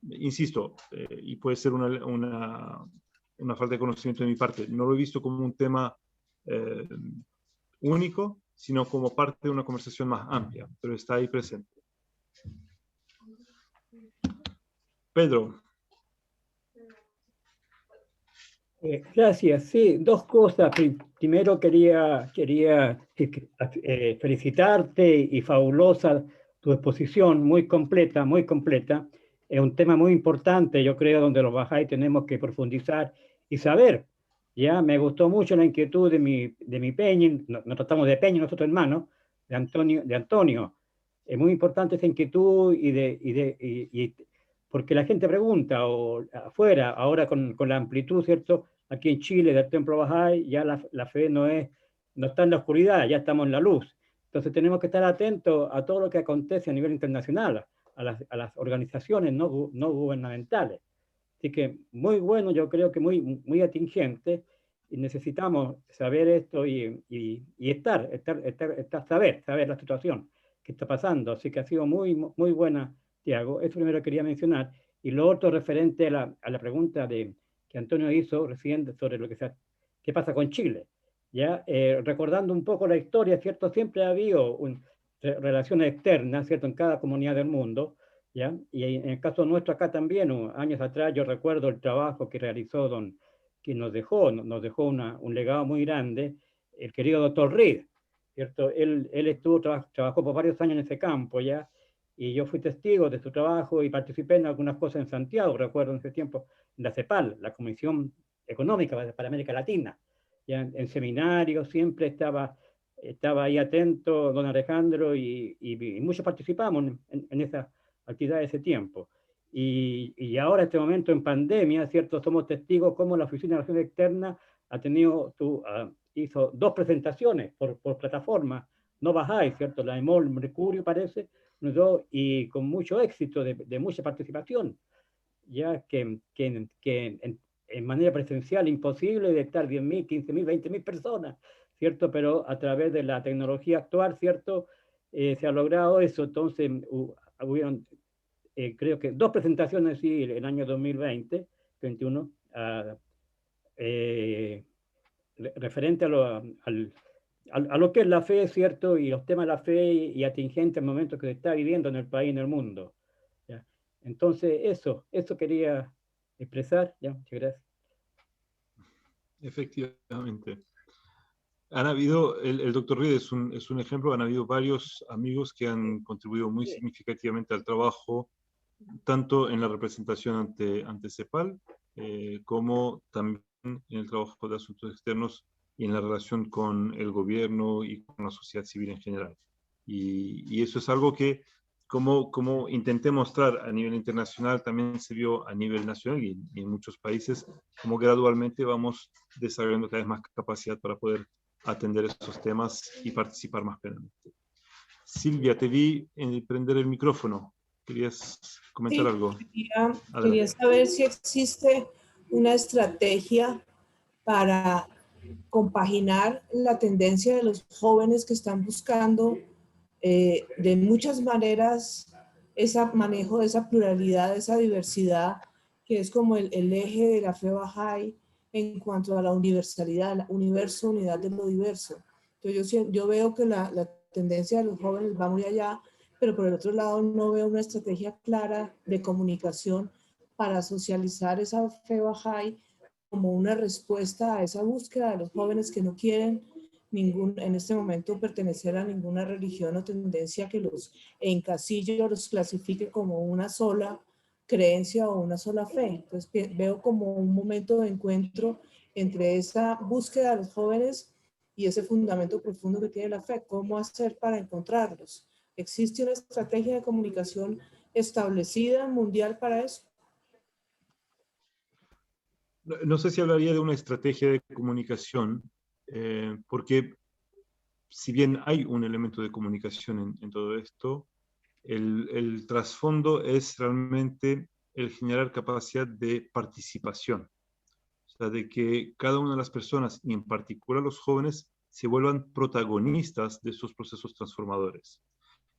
insisto, y puede ser una falta de conocimiento de mi parte, no lo he visto como un tema único, sino como parte de una conversación más amplia, pero está ahí presente. Pedro. Gracias. Sí, dos cosas. Primero quería felicitarte y fabulosa tu exposición, muy completa, muy completa. Es un tema muy importante, yo creo, donde los Bahá'í tenemos que profundizar y saber. Ya me gustó mucho la inquietud de mi Peñi, nos tratamos de Peñi, nosotros hermanos, de Antonio. Es muy importante esa inquietud porque la gente pregunta, o afuera, ahora con la amplitud, ¿cierto? Aquí en Chile, del Templo Bahá'í, ya la fe no está en la oscuridad, ya estamos en la luz. Entonces tenemos que estar atentos a todo lo que acontece a nivel internacional, a las organizaciones no gubernamentales. Así que muy bueno, yo creo que muy atingente, y necesitamos saber esto y saber la situación que está pasando. Así que ha sido muy buena, Tiago. Eso primero quería mencionar. Y lo otro referente a la pregunta que Antonio hizo recién sobre qué pasa con Chile. ¿Ya? Recordando un poco la historia, ¿cierto? Siempre ha habido relaciones externas, ¿cierto? En cada comunidad del mundo, ¿ya? Y en el caso nuestro acá también, años atrás, yo recuerdo el trabajo que realizó que nos dejó un legado muy grande, el querido doctor Reed, ¿cierto? Él trabajó por varios años en ese campo, ¿ya? Y yo fui testigo de su trabajo y participé en algunas cosas en Santiago, recuerdo en ese tiempo, en la CEPAL, la Comisión Económica para América Latina. Ya en seminarios siempre estaba ahí atento don Alejandro y muchos participamos en esa actividad de ese tiempo. Y ahora, en este momento, en pandemia, ¿cierto? Somos testigos cómo la Oficina de Relaciones Externas hizo 2 presentaciones por plataforma, no Bahá'í, ¿cierto? La EMOL Mercurio, parece, y con mucho éxito, de mucha participación, ya que en manera presencial imposible de estar 10.000, 15.000, 20.000 personas, ¿cierto? Pero a través de la tecnología actual, ¿cierto? Se ha logrado eso. Entonces, hubieron, creo que 2 presentaciones, sí, en el año 2021, referente a lo que es la fe, ¿cierto? Y los temas de la fe y atingente al momento que se está viviendo en el país y en el mundo. ¿Ya? Entonces, eso quería expresar. Ya, muchas gracias. Efectivamente. Han habido, el doctor Reed es un ejemplo, han habido varios amigos que han contribuido muy significativamente al trabajo, tanto en la representación ante CEPAL, como también en el trabajo de asuntos externos y en la relación con el gobierno y con la sociedad civil en general. Y eso es algo que, como intenté mostrar a nivel internacional, también se vio a nivel nacional y en muchos países, como gradualmente vamos desarrollando cada vez más capacidad para poder atender esos temas y participar más plenamente. Silvia, te vi prender el micrófono. ¿Querías comentar algo? Quería saber si existe una estrategia para compaginar la tendencia de los jóvenes que están buscando de muchas maneras ese manejo de esa pluralidad, de esa diversidad, que es como el eje de la fe Bahá'í en cuanto a la universalidad, la universo, unidad de lo diverso. Entonces yo veo que la tendencia de los jóvenes va muy allá, pero por el otro lado no veo una estrategia clara de comunicación para socializar esa fe Bahá'í como una respuesta a esa búsqueda de los jóvenes que no quieren en este momento pertenecer a ninguna religión o tendencia que los encasille o los clasifique como una sola creencia o una sola fe. Entonces veo como un momento de encuentro entre esa búsqueda de los jóvenes y ese fundamento profundo que tiene la fe. ¿Cómo hacer para encontrarlos? ¿Existe una estrategia de comunicación establecida mundial para eso? No sé si hablaría de una estrategia de comunicación, porque si bien hay un elemento de comunicación en todo esto, el trasfondo es realmente el generar capacidad de participación. O sea, de que cada una de las personas, y en particular los jóvenes, se vuelvan protagonistas de esos procesos transformadores.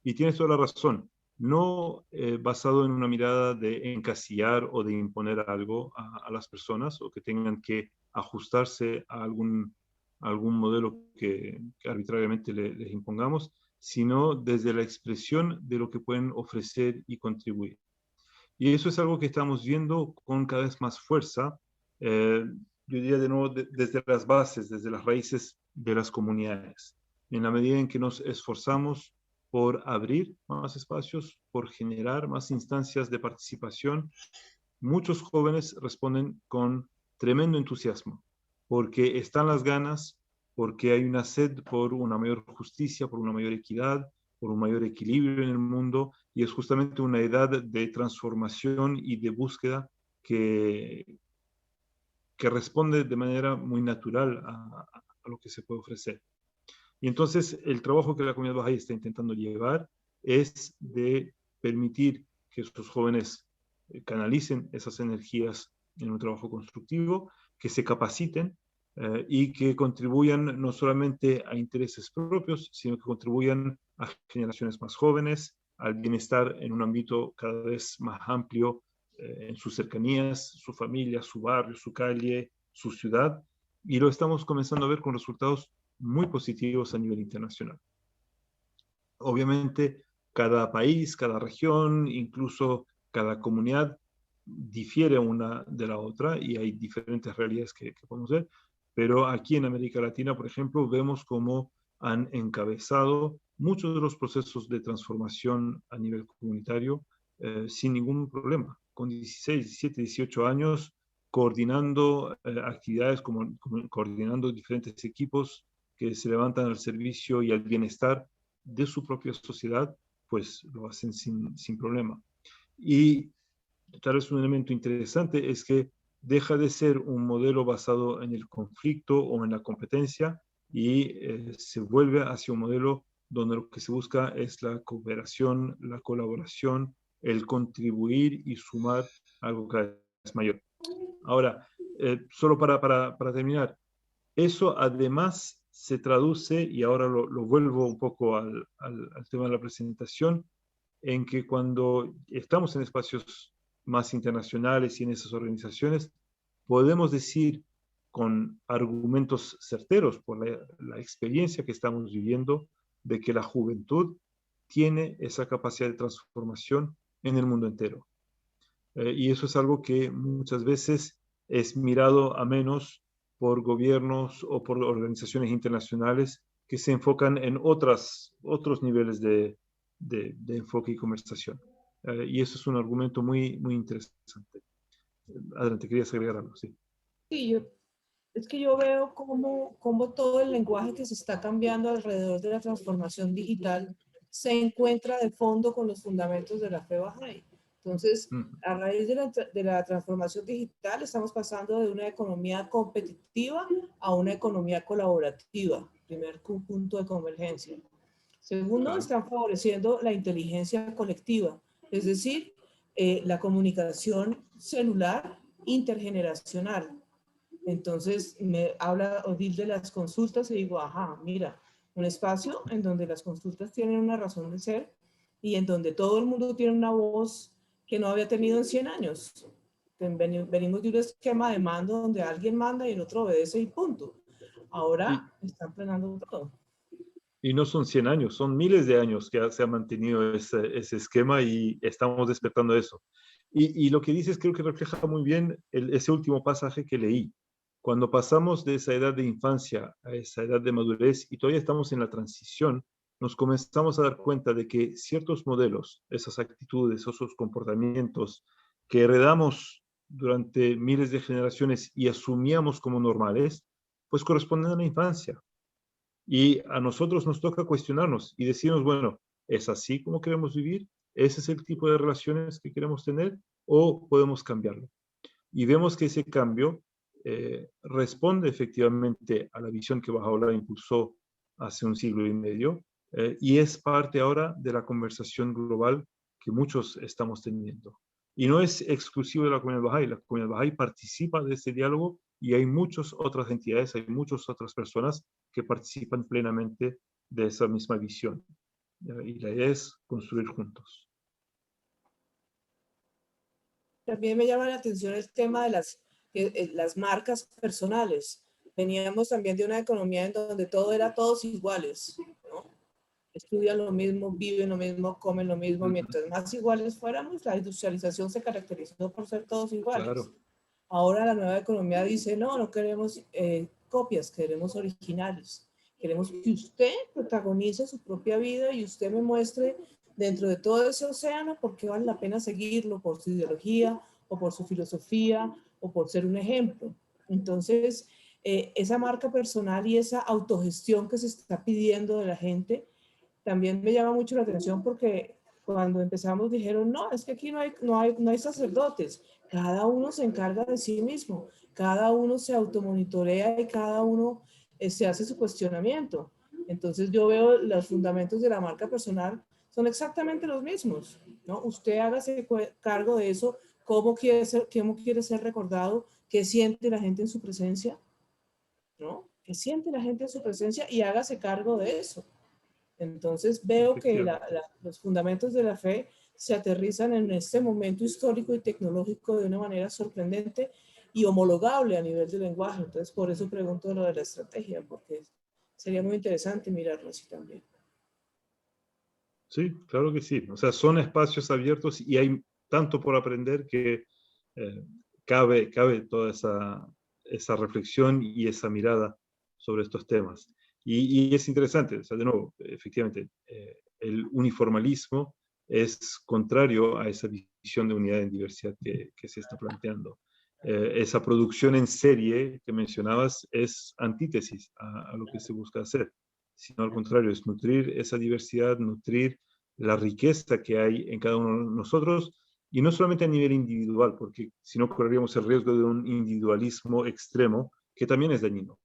Y tienes toda la razón, no basado en una mirada de encasillar o de imponer algo a las personas o que tengan que ajustarse a algún modelo que arbitrariamente les impongamos, sino desde la expresión de lo que pueden ofrecer y contribuir. Y eso es algo que estamos viendo con cada vez más fuerza, yo diría de nuevo desde las bases, desde las raíces de las comunidades. En la medida en que nos esforzamos por abrir más espacios, por generar más instancias de participación, muchos jóvenes responden con tremendo entusiasmo, porque están las ganas, porque hay una sed por una mayor justicia, por una mayor equidad, por un mayor equilibrio en el mundo, y es justamente una edad de transformación y de búsqueda que responde de manera muy natural a lo que se puede ofrecer. Y entonces el trabajo que la comunidad Bahá'í está intentando llevar es de permitir que estos jóvenes canalicen esas energías en un trabajo constructivo, que se capaciten y que contribuyan no solamente a intereses propios, sino que contribuyan a generaciones más jóvenes, al bienestar en un ámbito cada vez más amplio en sus cercanías, su familia, su barrio, su calle, su ciudad, y lo estamos comenzando a ver con resultados muy positivos a nivel internacional. Obviamente, cada país, cada región, incluso cada comunidad difiere una de la otra y hay diferentes realidades que podemos ver, pero aquí en América Latina, por ejemplo, vemos cómo han encabezado muchos de los procesos de transformación a nivel comunitario sin ningún problema, con 16, 17, 18 años, coordinando actividades, coordinando diferentes equipos que se levantan al servicio y al bienestar de su propia sociedad, pues lo hacen sin problema. Y tal vez un elemento interesante es que deja de ser un modelo basado en el conflicto o en la competencia y se vuelve hacia un modelo donde lo que se busca es la cooperación, la colaboración, el contribuir y sumar algo cada vez mayor. Ahora, solo para terminar, eso además se traduce, y ahora lo vuelvo un poco al tema de la presentación, en que cuando estamos en espacios más internacionales y en esas organizaciones, podemos decir con argumentos certeros por la experiencia que estamos viviendo de que la juventud tiene esa capacidad de transformación en el mundo entero. Y eso es algo que muchas veces es mirado a menos por gobiernos o por organizaciones internacionales que se enfocan en otros niveles de enfoque y conversación. Y eso es un argumento muy, muy interesante. Adelante, querías agregar algo, sí. Sí, es que yo veo cómo todo el lenguaje que se está cambiando alrededor de la transformación digital se encuentra de fondo con los fundamentos de la fe Bahá'í. Entonces, a raíz de la transformación digital, estamos pasando de una economía competitiva a una economía colaborativa, primer punto de convergencia. Segundo, están favoreciendo la inteligencia colectiva, es decir, la comunicación celular intergeneracional. Entonces me habla Odil de las consultas y digo, ajá, mira, un espacio en donde las consultas tienen una razón de ser y en donde todo el mundo tiene una voz que no había tenido en 100 años. Venimos de un esquema de mando donde alguien manda y el otro obedece y punto. Ahora están frenando todo. Y no son 100 años, son miles de años que se ha mantenido ese esquema y estamos despertando eso. Y lo que dices creo que refleja muy bien ese último pasaje que leí. Cuando pasamos de esa edad de infancia a esa edad de madurez y todavía estamos en la transición, nos comenzamos a dar cuenta de que ciertos modelos, esas actitudes, esos comportamientos que heredamos durante miles de generaciones y asumíamos como normales, pues corresponden a la infancia. Y a nosotros nos toca cuestionarnos y decirnos, bueno, ¿es así como queremos vivir? ¿Ese es el tipo de relaciones que queremos tener? ¿O podemos cambiarlo? Y vemos que ese cambio responde efectivamente a la visión que Bahá'u'lláh impulsó hace un siglo y medio, y es parte ahora de la conversación global que muchos estamos teniendo. Y no es exclusivo de la comunidad Bahá'í. La comunidad Bahá'í participa de este diálogo y hay muchas otras entidades, hay muchas otras personas que participan plenamente de esa misma visión. Y la idea es construir juntos. También me llama la atención el tema de las marcas personales. Veníamos también de una economía en donde todo era todos iguales, ¿no? Estudian lo mismo, viven lo mismo, comen lo mismo. Mientras más iguales fuéramos, la industrialización se caracterizó por ser todos iguales. Claro. Ahora la nueva economía dice, no, no queremos copias, queremos originales. Queremos que usted protagonice su propia vida y usted me muestre dentro de todo ese océano por qué vale la pena seguirlo, por su ideología o por su filosofía o por ser un ejemplo. Entonces, esa marca personal y esa autogestión que se está pidiendo de la gente también me llama mucho la atención porque cuando empezamos dijeron, no, es que aquí no hay sacerdotes, cada uno se encarga de sí mismo, cada uno se automonitorea y cada uno se hace su cuestionamiento. Entonces yo veo los fundamentos de la marca personal son exactamente los mismos, ¿no? Usted hágase cargo de eso, cómo quiere ser recordado, qué siente la gente en su presencia, ¿no? ¿Qué siente la gente en su presencia? Y hágase cargo de eso. Entonces veo que los fundamentos de la fe se aterrizan en este momento histórico y tecnológico de una manera sorprendente y homologable a nivel de lenguaje. Entonces por eso pregunto lo de la estrategia, porque sería muy interesante mirarlo así también. Sí, claro que sí. O sea, son espacios abiertos y hay tanto por aprender que cabe toda esa reflexión y esa mirada sobre estos temas. Y es interesante, o sea, de nuevo, efectivamente, el uniformalismo es contrario a esa visión de unidad en diversidad que se está planteando. Esa producción en serie que mencionabas es antítesis a lo que se busca hacer, sino al contrario, es nutrir esa diversidad, nutrir la riqueza que hay en cada uno de nosotros, y no solamente a nivel individual, porque si no correríamos el riesgo de un individualismo extremo, que también es dañino,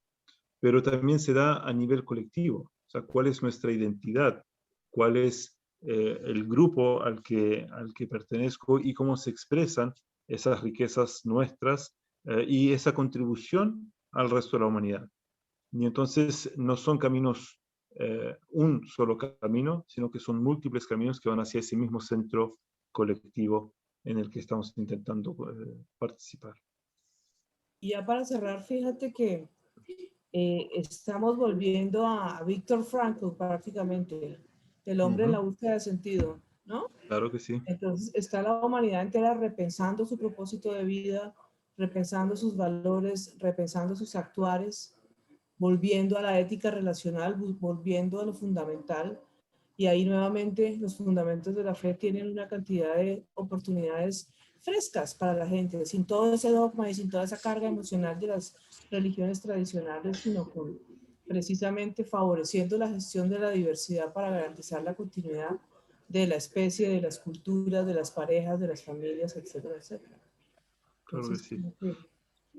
pero también se da a nivel colectivo. O sea, ¿cuál es nuestra identidad? ¿Cuál es el grupo al que pertenezco y cómo se expresan esas riquezas nuestras y esa contribución al resto de la humanidad? Y entonces no son caminos, un solo camino, sino que son múltiples caminos que van hacia ese mismo centro colectivo en el que estamos intentando participar. Y ya para cerrar, fíjate que estamos volviendo a Viktor Frankl prácticamente, el hombre en la búsqueda de sentido, ¿no? Claro que sí. Entonces está la humanidad entera repensando su propósito de vida, repensando sus valores, repensando sus actuares, volviendo a la ética relacional, volviendo a lo fundamental. Y ahí nuevamente los fundamentos de la fe tienen una cantidad de oportunidades frescas para la gente, sin todo ese dogma y sin toda esa carga emocional de las religiones tradicionales, sino con precisamente favoreciendo la gestión de la diversidad para garantizar la continuidad de la especie, de las culturas, de las parejas, de las familias, etcétera, etcétera. Claro que sí. Okay.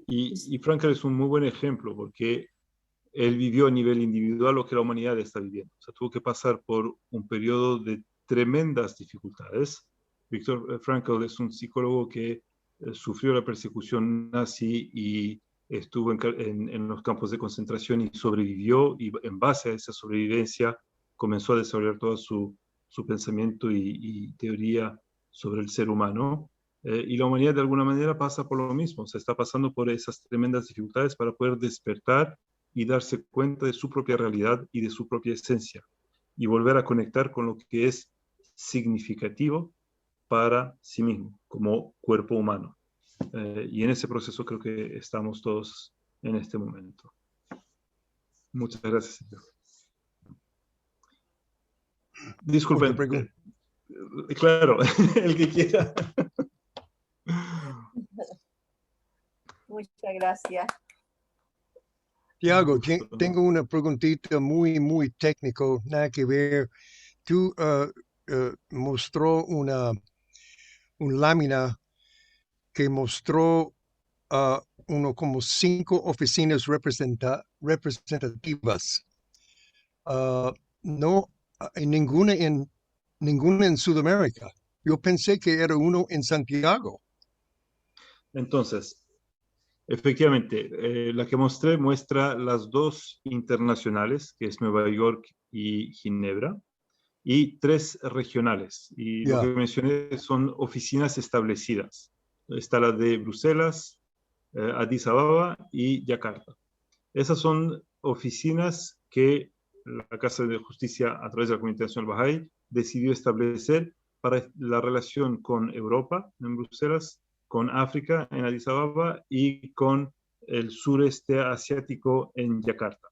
Y Frankl es un muy buen ejemplo porque él vivió a nivel individual lo que la humanidad está viviendo. O sea, tuvo que pasar por un periodo de tremendas dificultades. Viktor Frankl es un psicólogo que sufrió la persecución nazi y estuvo en los campos de concentración y sobrevivió, y en base a esa sobrevivencia comenzó a desarrollar todo su pensamiento y teoría sobre el ser humano. Y la humanidad de alguna manera pasa por lo mismo, se está pasando por esas tremendas dificultades para poder despertar y darse cuenta de su propia realidad y de su propia esencia, y volver a conectar con lo que es significativo para sí mismo, como cuerpo humano. Y en ese proceso creo que estamos todos en este momento. Muchas gracias, señor. Disculpen. Claro, el que quiera. Muchas gracias. Tiago, tengo una preguntita muy técnico, nada que ver. Tú mostró una lámina que mostró como 5 oficinas representativas. No hay ninguna en Sudamérica. Yo pensé que era uno en Santiago. Entonces, efectivamente, la que mostré muestra las 2 internacionales, que es Nueva York y Ginebra, y 3 regionales. Y lo que mencioné son oficinas establecidas. Está la de Bruselas, Addis Ababa y Yakarta. Esas son oficinas que la Casa de Justicia, a través de la Comunidad Nacional Bahá'í, decidió establecer para la relación con Europa, en Bruselas, con África, en Addis Ababa, y con el sureste asiático, en Yakarta.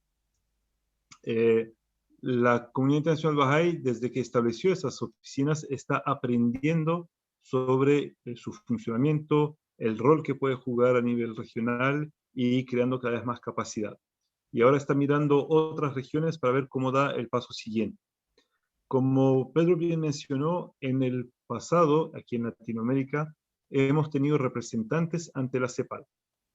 La Comunidad Internacional Bahá'í, desde que estableció esas oficinas, está aprendiendo sobre su funcionamiento, el rol que puede jugar a nivel regional y creando cada vez más capacidad. Y ahora está mirando otras regiones para ver cómo da el paso siguiente. Como Pedro bien mencionó, en el pasado, aquí en Latinoamérica, hemos tenido representantes ante la CEPAL.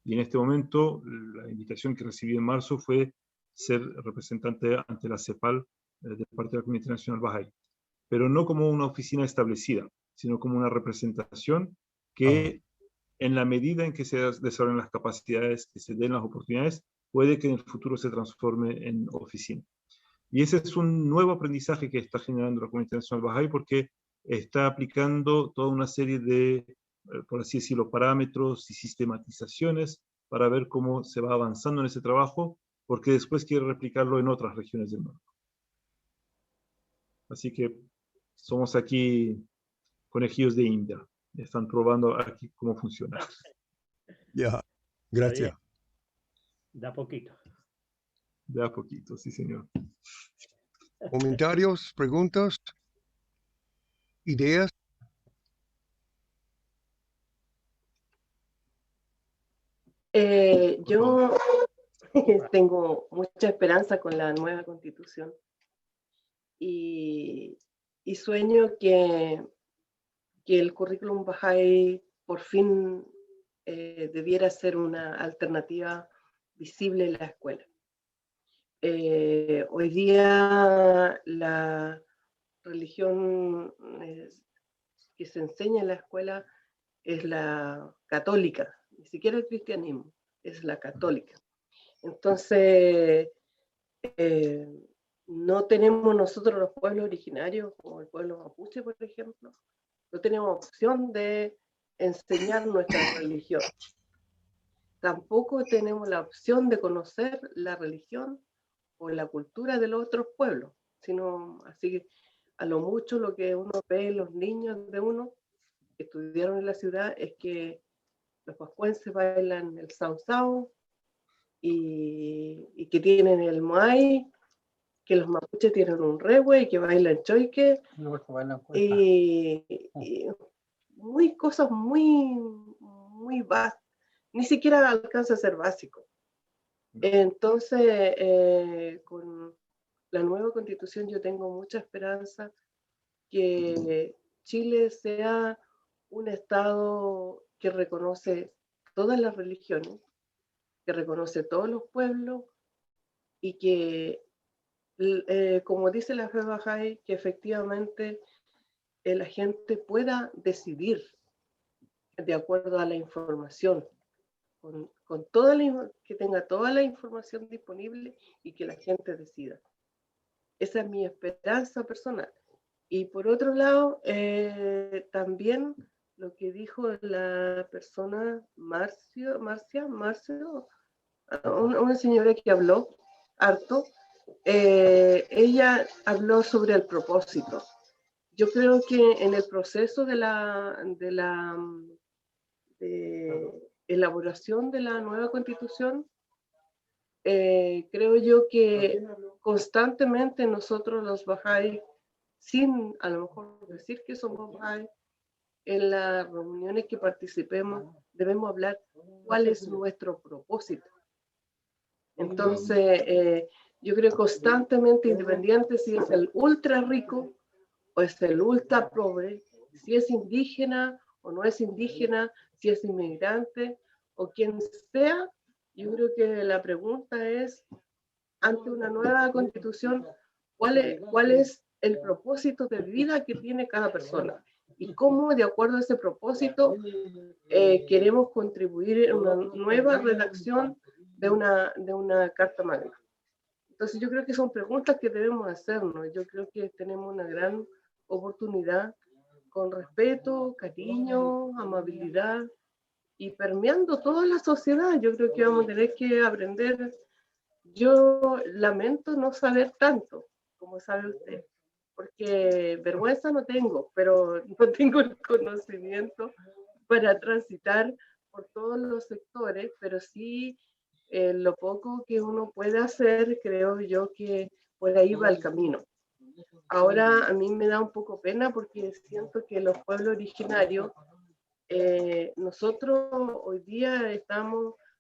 Y en este momento, la invitación que recibí en marzo fue ser representante ante la CEPAL de parte de la Comunidad Internacional Bahá'í. Pero no como una oficina establecida, sino como una representación que, en la medida en que se desarrollen las capacidades, que se den las oportunidades, puede que en el futuro se transforme en oficina. Y ese es un nuevo aprendizaje que está generando la Comunidad Internacional Bahá'í, porque está aplicando toda una serie de, por así decirlo, parámetros y sistematizaciones para ver cómo se va avanzando en ese trabajo, porque después quiere replicarlo en otras regiones del mundo. Así que somos aquí conejillos de India. Están probando aquí cómo funciona. Ya, gracias. Da poquito. De a poquito, sí, señor. ¿Comentarios, preguntas, ideas? Yo tengo mucha esperanza con la nueva constitución y sueño que el currículum Bahá'í por fin debiera ser una alternativa visible en la escuela. Hoy día la religión que se enseña en la escuela es la católica, ni siquiera el cristianismo, es la católica. Entonces, no tenemos nosotros los pueblos originarios, como el pueblo mapuche, por ejemplo, no tenemos opción de enseñar nuestra religión. Tampoco tenemos la opción de conocer la religión o la cultura de los otros pueblos, sino así que a lo mucho lo que uno ve en los niños de uno que estudiaron en la ciudad es que los pascuenses bailan el sao sao y que tienen el moai, que los mapuches tienen un rehue y que bailan choique y cosas muy básicas, ni siquiera alcanza a ser básico. Entonces, con la nueva constitución yo tengo mucha esperanza que Chile sea un estado que reconoce todas las religiones, que reconoce todos los pueblos y que, como dice la fe Bahá'í, que efectivamente la gente pueda decidir de acuerdo a la información, con toda que tenga toda la información disponible y que la gente decida. Esa es mi esperanza personal. Y por otro lado, también lo que dijo la persona Marcia, una señora que habló harto, ella habló sobre el propósito. Yo creo que en el proceso de elaboración de la nueva constitución, creo yo que constantemente nosotros los Bahá'í, sin a lo mejor decir que somos Bahá'í, en las reuniones que participemos, debemos hablar cuál es nuestro propósito. Entonces, yo creo constantemente, independiente si es el ultra rico o es el ultra pobre, si es indígena o no es indígena, si es inmigrante o quien sea, yo creo que la pregunta es, ante una nueva constitución, ¿cuál es el propósito de vida que tiene cada persona? Y cómo, de acuerdo a ese propósito, queremos contribuir en una nueva redacción de una Carta Magna. Entonces yo creo que son preguntas que debemos hacernos. Yo creo que tenemos una gran oportunidad con respeto, cariño, amabilidad y permeando toda la sociedad. Yo creo que vamos a tener que aprender. Yo lamento no saber tanto, como sabe usted, porque vergüenza no tengo, pero no tengo el conocimiento para transitar por todos los sectores, pero sí lo poco que uno puede hacer, creo yo que por ahí va el camino. Ahora a mí me da un poco pena porque siento que los pueblos originarios, nosotros hoy día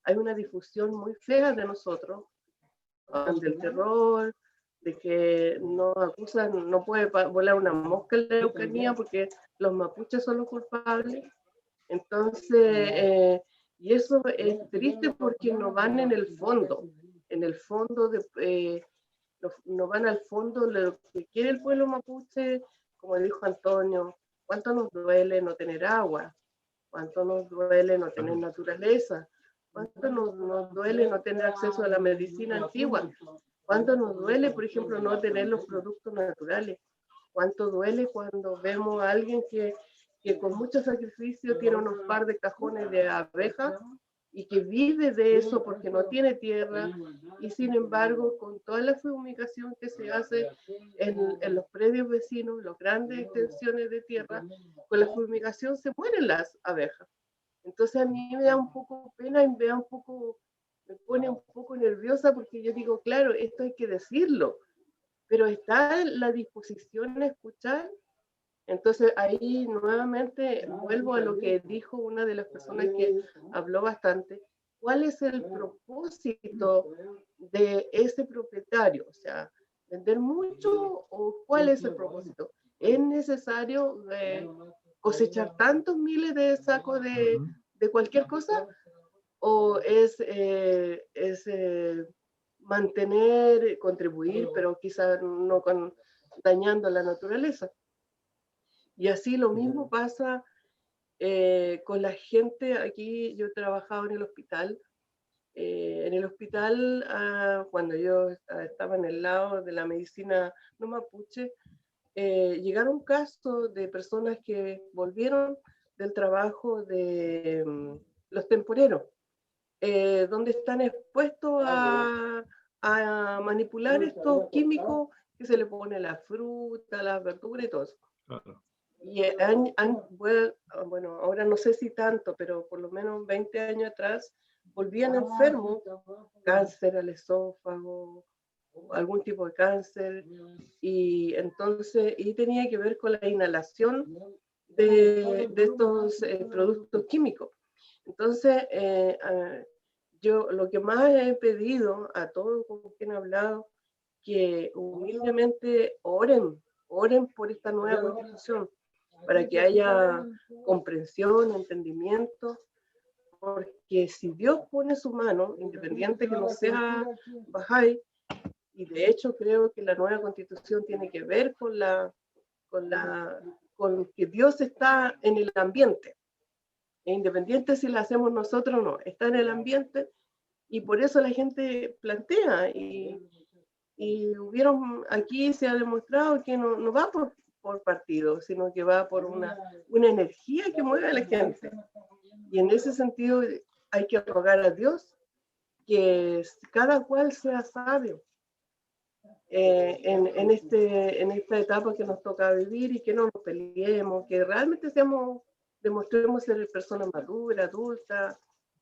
hay una difusión muy fea de nosotros, del terror, de que nos acusan, no puede volar una mosca en la Araucanía porque los mapuches son los culpables. Entonces, y eso es triste porque no van en el fondo no van al fondo de lo que quiere el pueblo mapuche, como dijo Antonio, cuánto nos duele no tener agua, cuánto nos duele no tener naturaleza, cuánto nos duele no tener acceso a la medicina antigua, cuánto nos duele, por ejemplo, no tener los productos naturales, cuánto duele cuando vemos a alguien que con mucho sacrificio tiene unos par de cajones de abejas y que vive de eso porque no tiene tierra, y sin embargo, con toda la fumigación que se hace en los predios vecinos, las grandes extensiones de tierra, con la fumigación se mueren las abejas. Entonces a mí me da un poco pena y me pone un poco nerviosa porque yo digo, claro, esto hay que decirlo, pero ¿está la disposición a escuchar? Entonces ahí nuevamente vuelvo a lo que dijo una de las personas que habló bastante. ¿Cuál es el propósito de ese propietario? O sea, ¿vender mucho o cuál es el propósito? ¿Es necesario cosechar tantos miles de sacos de cualquier cosa? ¿O es mantener, contribuir, pero quizás no dañando la naturaleza? Y así lo mismo pasa con la gente. Aquí yo trabajaba en el hospital. Cuando yo estaba en el lado de la medicina no mapuche, llegaron casos de personas que volvieron del trabajo de los temporeros, donde están expuestos a manipular estos químicos que se le pone a la fruta, la verdura y todo eso. Claro. Y bueno, ahora no sé si tanto, pero por lo menos 20 años atrás, volvían enfermos, cáncer al esófago, algún tipo de cáncer, y entonces, y tenía que ver con la inhalación de estos productos químicos. Entonces, yo lo que más he pedido a todos con quien he hablado, que humildemente oren por esta nueva constitución, para que haya comprensión, entendimiento, porque si Dios pone su mano, independiente que no sea Bahá'í, y de hecho creo que la nueva constitución tiene que ver con que Dios está en el ambiente, e independiente si la hacemos nosotros o no, está en el ambiente, y por eso la gente plantea, y aquí se ha demostrado que no va por partido, sino que va por una energía que mueve a la gente. Y en ese sentido hay que rogar a Dios que cada cual sea sabio en esta etapa que nos toca vivir, y que no nos peleemos, que realmente demostremos ser personas maduras, adultas,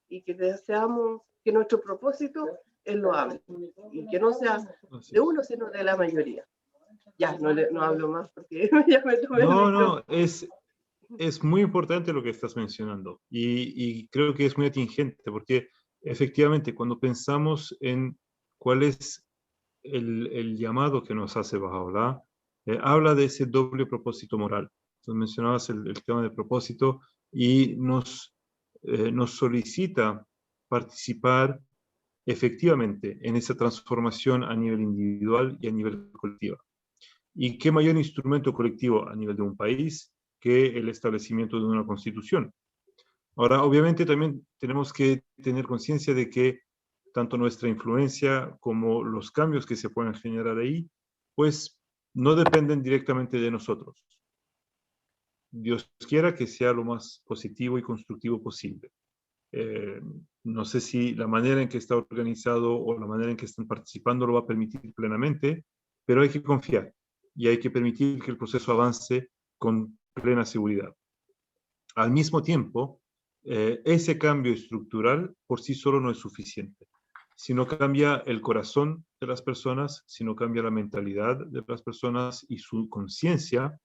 y que deseamos que nuestro propósito es loable, y que no sea de uno, sino de la mayoría. Ya, no hablo más porque ya me tomé. No, es es muy importante lo que estás mencionando y creo que es muy atingente porque efectivamente cuando pensamos en cuál es el llamado que nos hace Bahá'u'lláh, habla de ese doble propósito moral. Tú mencionabas el tema del propósito y nos solicita participar efectivamente en esa transformación a nivel individual y a nivel colectivo. ¿Y qué mayor instrumento colectivo a nivel de un país que el establecimiento de una constitución? Ahora, obviamente también tenemos que tener conciencia de que tanto nuestra influencia como los cambios que se pueden generar ahí, pues no dependen directamente de nosotros. Dios quiera que sea lo más positivo y constructivo posible. No sé si la manera en que está organizado o la manera en que están participando lo va a permitir plenamente, pero hay que confiar y hay que permitir que el proceso avance con plena seguridad. Al mismo tiempo, ese cambio estructural por sí solo no es suficiente. Si no cambia el corazón de las personas, si no cambia la mentalidad de las personas y su conciencia,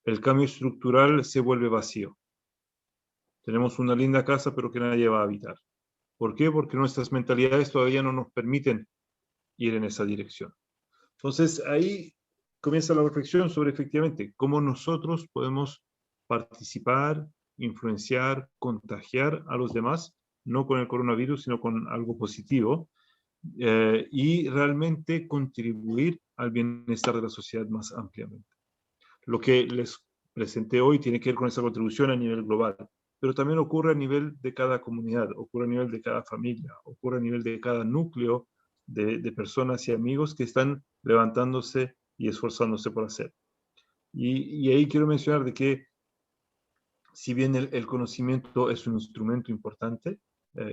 el cambio estructural se vuelve vacío. Tenemos una linda casa, pero que nadie va a habitar. ¿Por qué? Porque nuestras mentalidades todavía no nos permiten ir en esa dirección. Entonces, ahí comienza la reflexión sobre efectivamente cómo nosotros podemos participar, influenciar, contagiar a los demás, no con el coronavirus, sino con algo positivo, y realmente contribuir al bienestar de la sociedad más ampliamente. Lo que les presenté hoy tiene que ver con esa contribución a nivel global, pero también ocurre a nivel de cada comunidad, ocurre a nivel de cada familia, ocurre a nivel de cada núcleo de personas y amigos que están levantándose y esforzándose por hacer. Y ahí quiero mencionar de que si bien el conocimiento es un instrumento importante,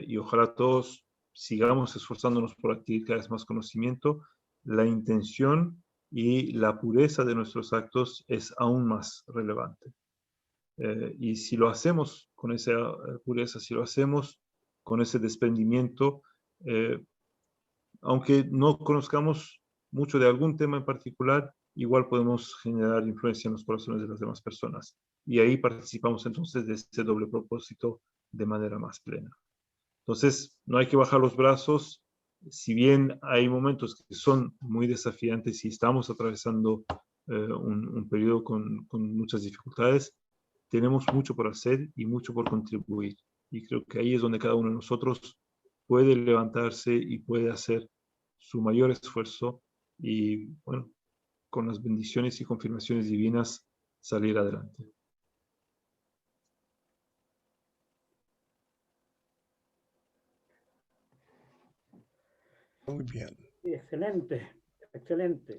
y ojalá todos sigamos esforzándonos por adquirir cada vez más conocimiento, la intención y la pureza de nuestros actos es aún más relevante. Y si lo hacemos con esa pureza, si lo hacemos con ese desprendimiento, aunque no conozcamos mucho de algún tema en particular, igual podemos generar influencia en los corazones de las demás personas. Y ahí participamos entonces de ese doble propósito de manera más plena. Entonces, no hay que bajar los brazos. Si bien hay momentos que son muy desafiantes y estamos atravesando un periodo con muchas dificultades, tenemos mucho por hacer y mucho por contribuir. Y creo que ahí es donde cada uno de nosotros puede levantarse y puede hacer su mayor esfuerzo y, bueno, con las bendiciones y confirmaciones divinas, salir adelante. Muy bien. Excelente, excelente.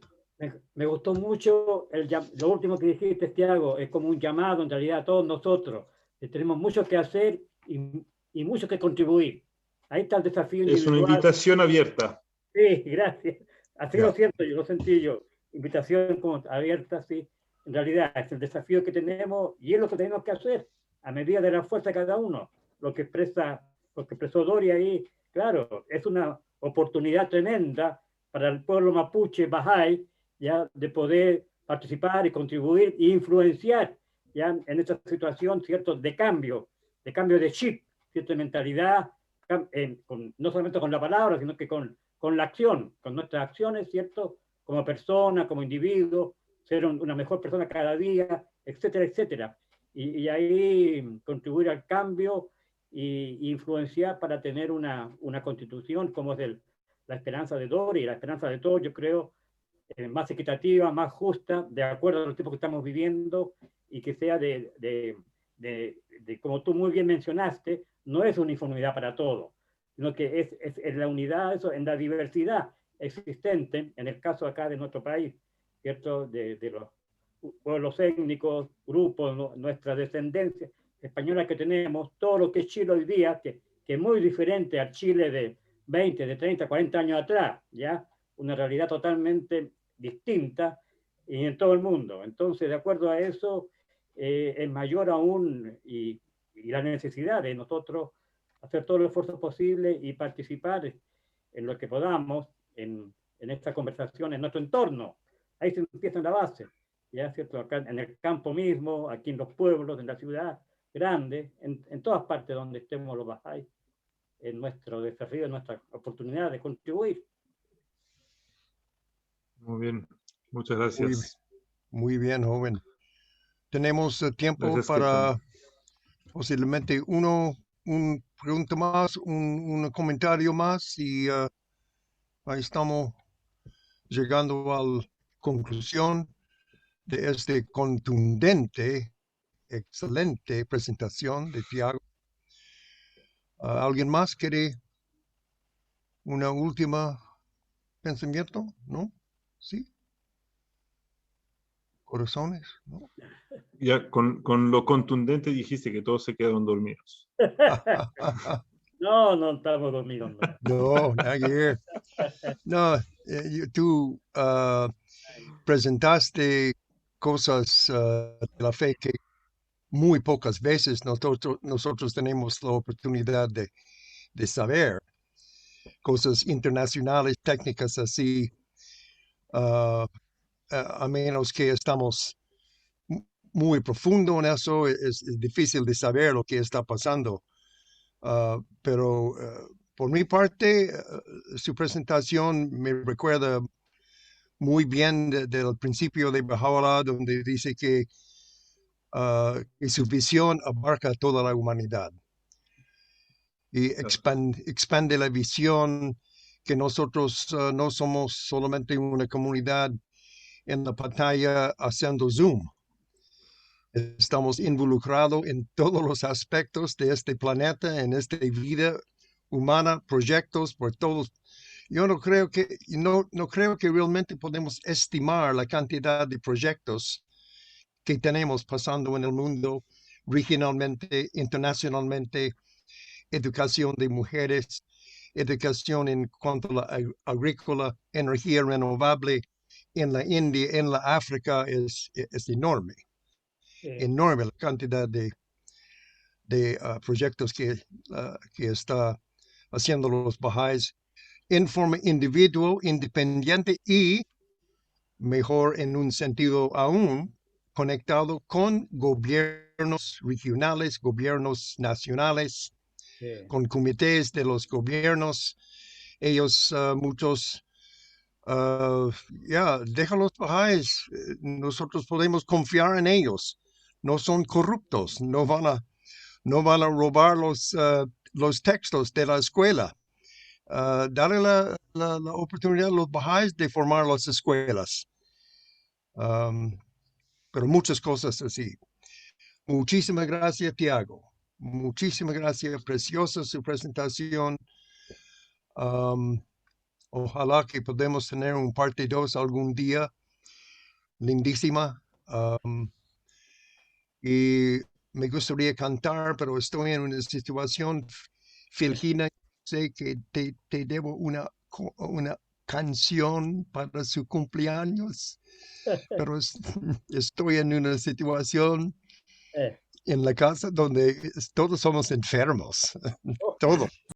Me gustó mucho lo último que dijiste, Thiago, es como un llamado en realidad a todos nosotros, que tenemos mucho que hacer y mucho que contribuir. Ahí está el desafío individual. Es una invitación abierta. Sí, gracias. Así lo siento yo, lo sentí yo. Invitación como abierta, sí. En realidad es el desafío que tenemos y es lo que tenemos que hacer a medida de la fuerza de cada uno. Lo que expresó Dori ahí, claro, es una oportunidad tremenda para el pueblo mapuche, Bahá'í, ya de poder participar y contribuir e influenciar ya en esta situación, ¿cierto?, de cambio de chip, ¿cierto?, de mentalidad, no solamente con la palabra, sino que con la acción, con nuestras acciones, ¿cierto?, como persona, como individuo, ser una mejor persona cada día, etcétera, etcétera. Y ahí contribuir al cambio e influenciar para tener una constitución como es la esperanza de Dori, la esperanza de todos, yo creo, más equitativa, más justa, de acuerdo a los tiempos que estamos viviendo y que sea como tú muy bien mencionaste, no es uniformidad para todos, sino que es la unidad, eso, en la diversidad existente, en el caso acá de nuestro país, ¿cierto? De los pueblos étnicos, grupos, ¿no?, nuestra descendencia española que tenemos, todo lo que es Chile hoy día, que es muy diferente al Chile de 20, de 30, 40 años atrás, ¿ya? Una realidad totalmente distinta y en todo el mundo. Entonces, de acuerdo a eso, es mayor aún y la necesidad de nosotros hacer todo el esfuerzo posible y participar en lo que podamos en esta conversación, en nuestro entorno. Ahí se empieza en la base. ya, ¿cierto? Acá en el campo mismo, aquí en los pueblos, en la ciudad grande, en todas partes donde estemos los bajáis, en nuestro desafío, en nuestra oportunidad de contribuir. Muy bien, muchas Muy, gracias. muy bien, joven. Tenemos tiempo Gracias, para Ketan. posiblemente un pregunta más, un comentario más y ahí estamos llegando a la conclusión de esta contundente, excelente presentación de Tiago. ¿Alguien más quiere una última pensamiento? ¿No? ¿Sí? ¿Corazones? ¿No? Ya con lo contundente dijiste que todos se quedaron dormidos. No, no estamos dormidos. No. No, nada que ver. No, tú presentaste cosas de la fe que muy pocas veces nosotros tenemos la oportunidad de saber. Cosas internacionales, técnicas así, ah, a menos que estamos muy profundo en eso, es difícil de saber lo que está pasando. Pero por mi parte, su presentación me recuerda muy bien del principio de Baha'u'llah, donde dice que su visión abarca toda la humanidad y expande la visión que nosotros no somos solamente una comunidad en la pantalla haciendo zoom. Estamos involucrados en todos los aspectos de este planeta, en esta vida humana, proyectos por todos. Yo no creo que realmente podemos estimar la cantidad de proyectos que tenemos pasando en el mundo, regionalmente, internacionalmente, educación de mujeres, educación en cuanto a la agrícola, energía renovable en la India, en la África, es enorme. Enorme la cantidad de proyectos que está haciendo los Bahá'ís en forma individual, independiente y, mejor en un sentido aún, conectado con gobiernos regionales, gobiernos nacionales, con comités de los gobiernos. Ellos, muchos, dejan los Bahá'ís. Nosotros podemos confiar en ellos. No son corruptos, no van a robar los textos de la escuela. Darle la oportunidad a los Bahá'ís de formar las escuelas. Pero muchas cosas así. Muchísimas gracias, Tiago. Muchísimas gracias. Preciosa su presentación. Ojalá que podamos tener un parte 2 algún día. Lindísima. Y me gustaría cantar, pero estoy en una situación, Filgina, sé que te debo una canción para su cumpleaños, pero estoy en una situación en la casa donde todos somos enfermos, todos.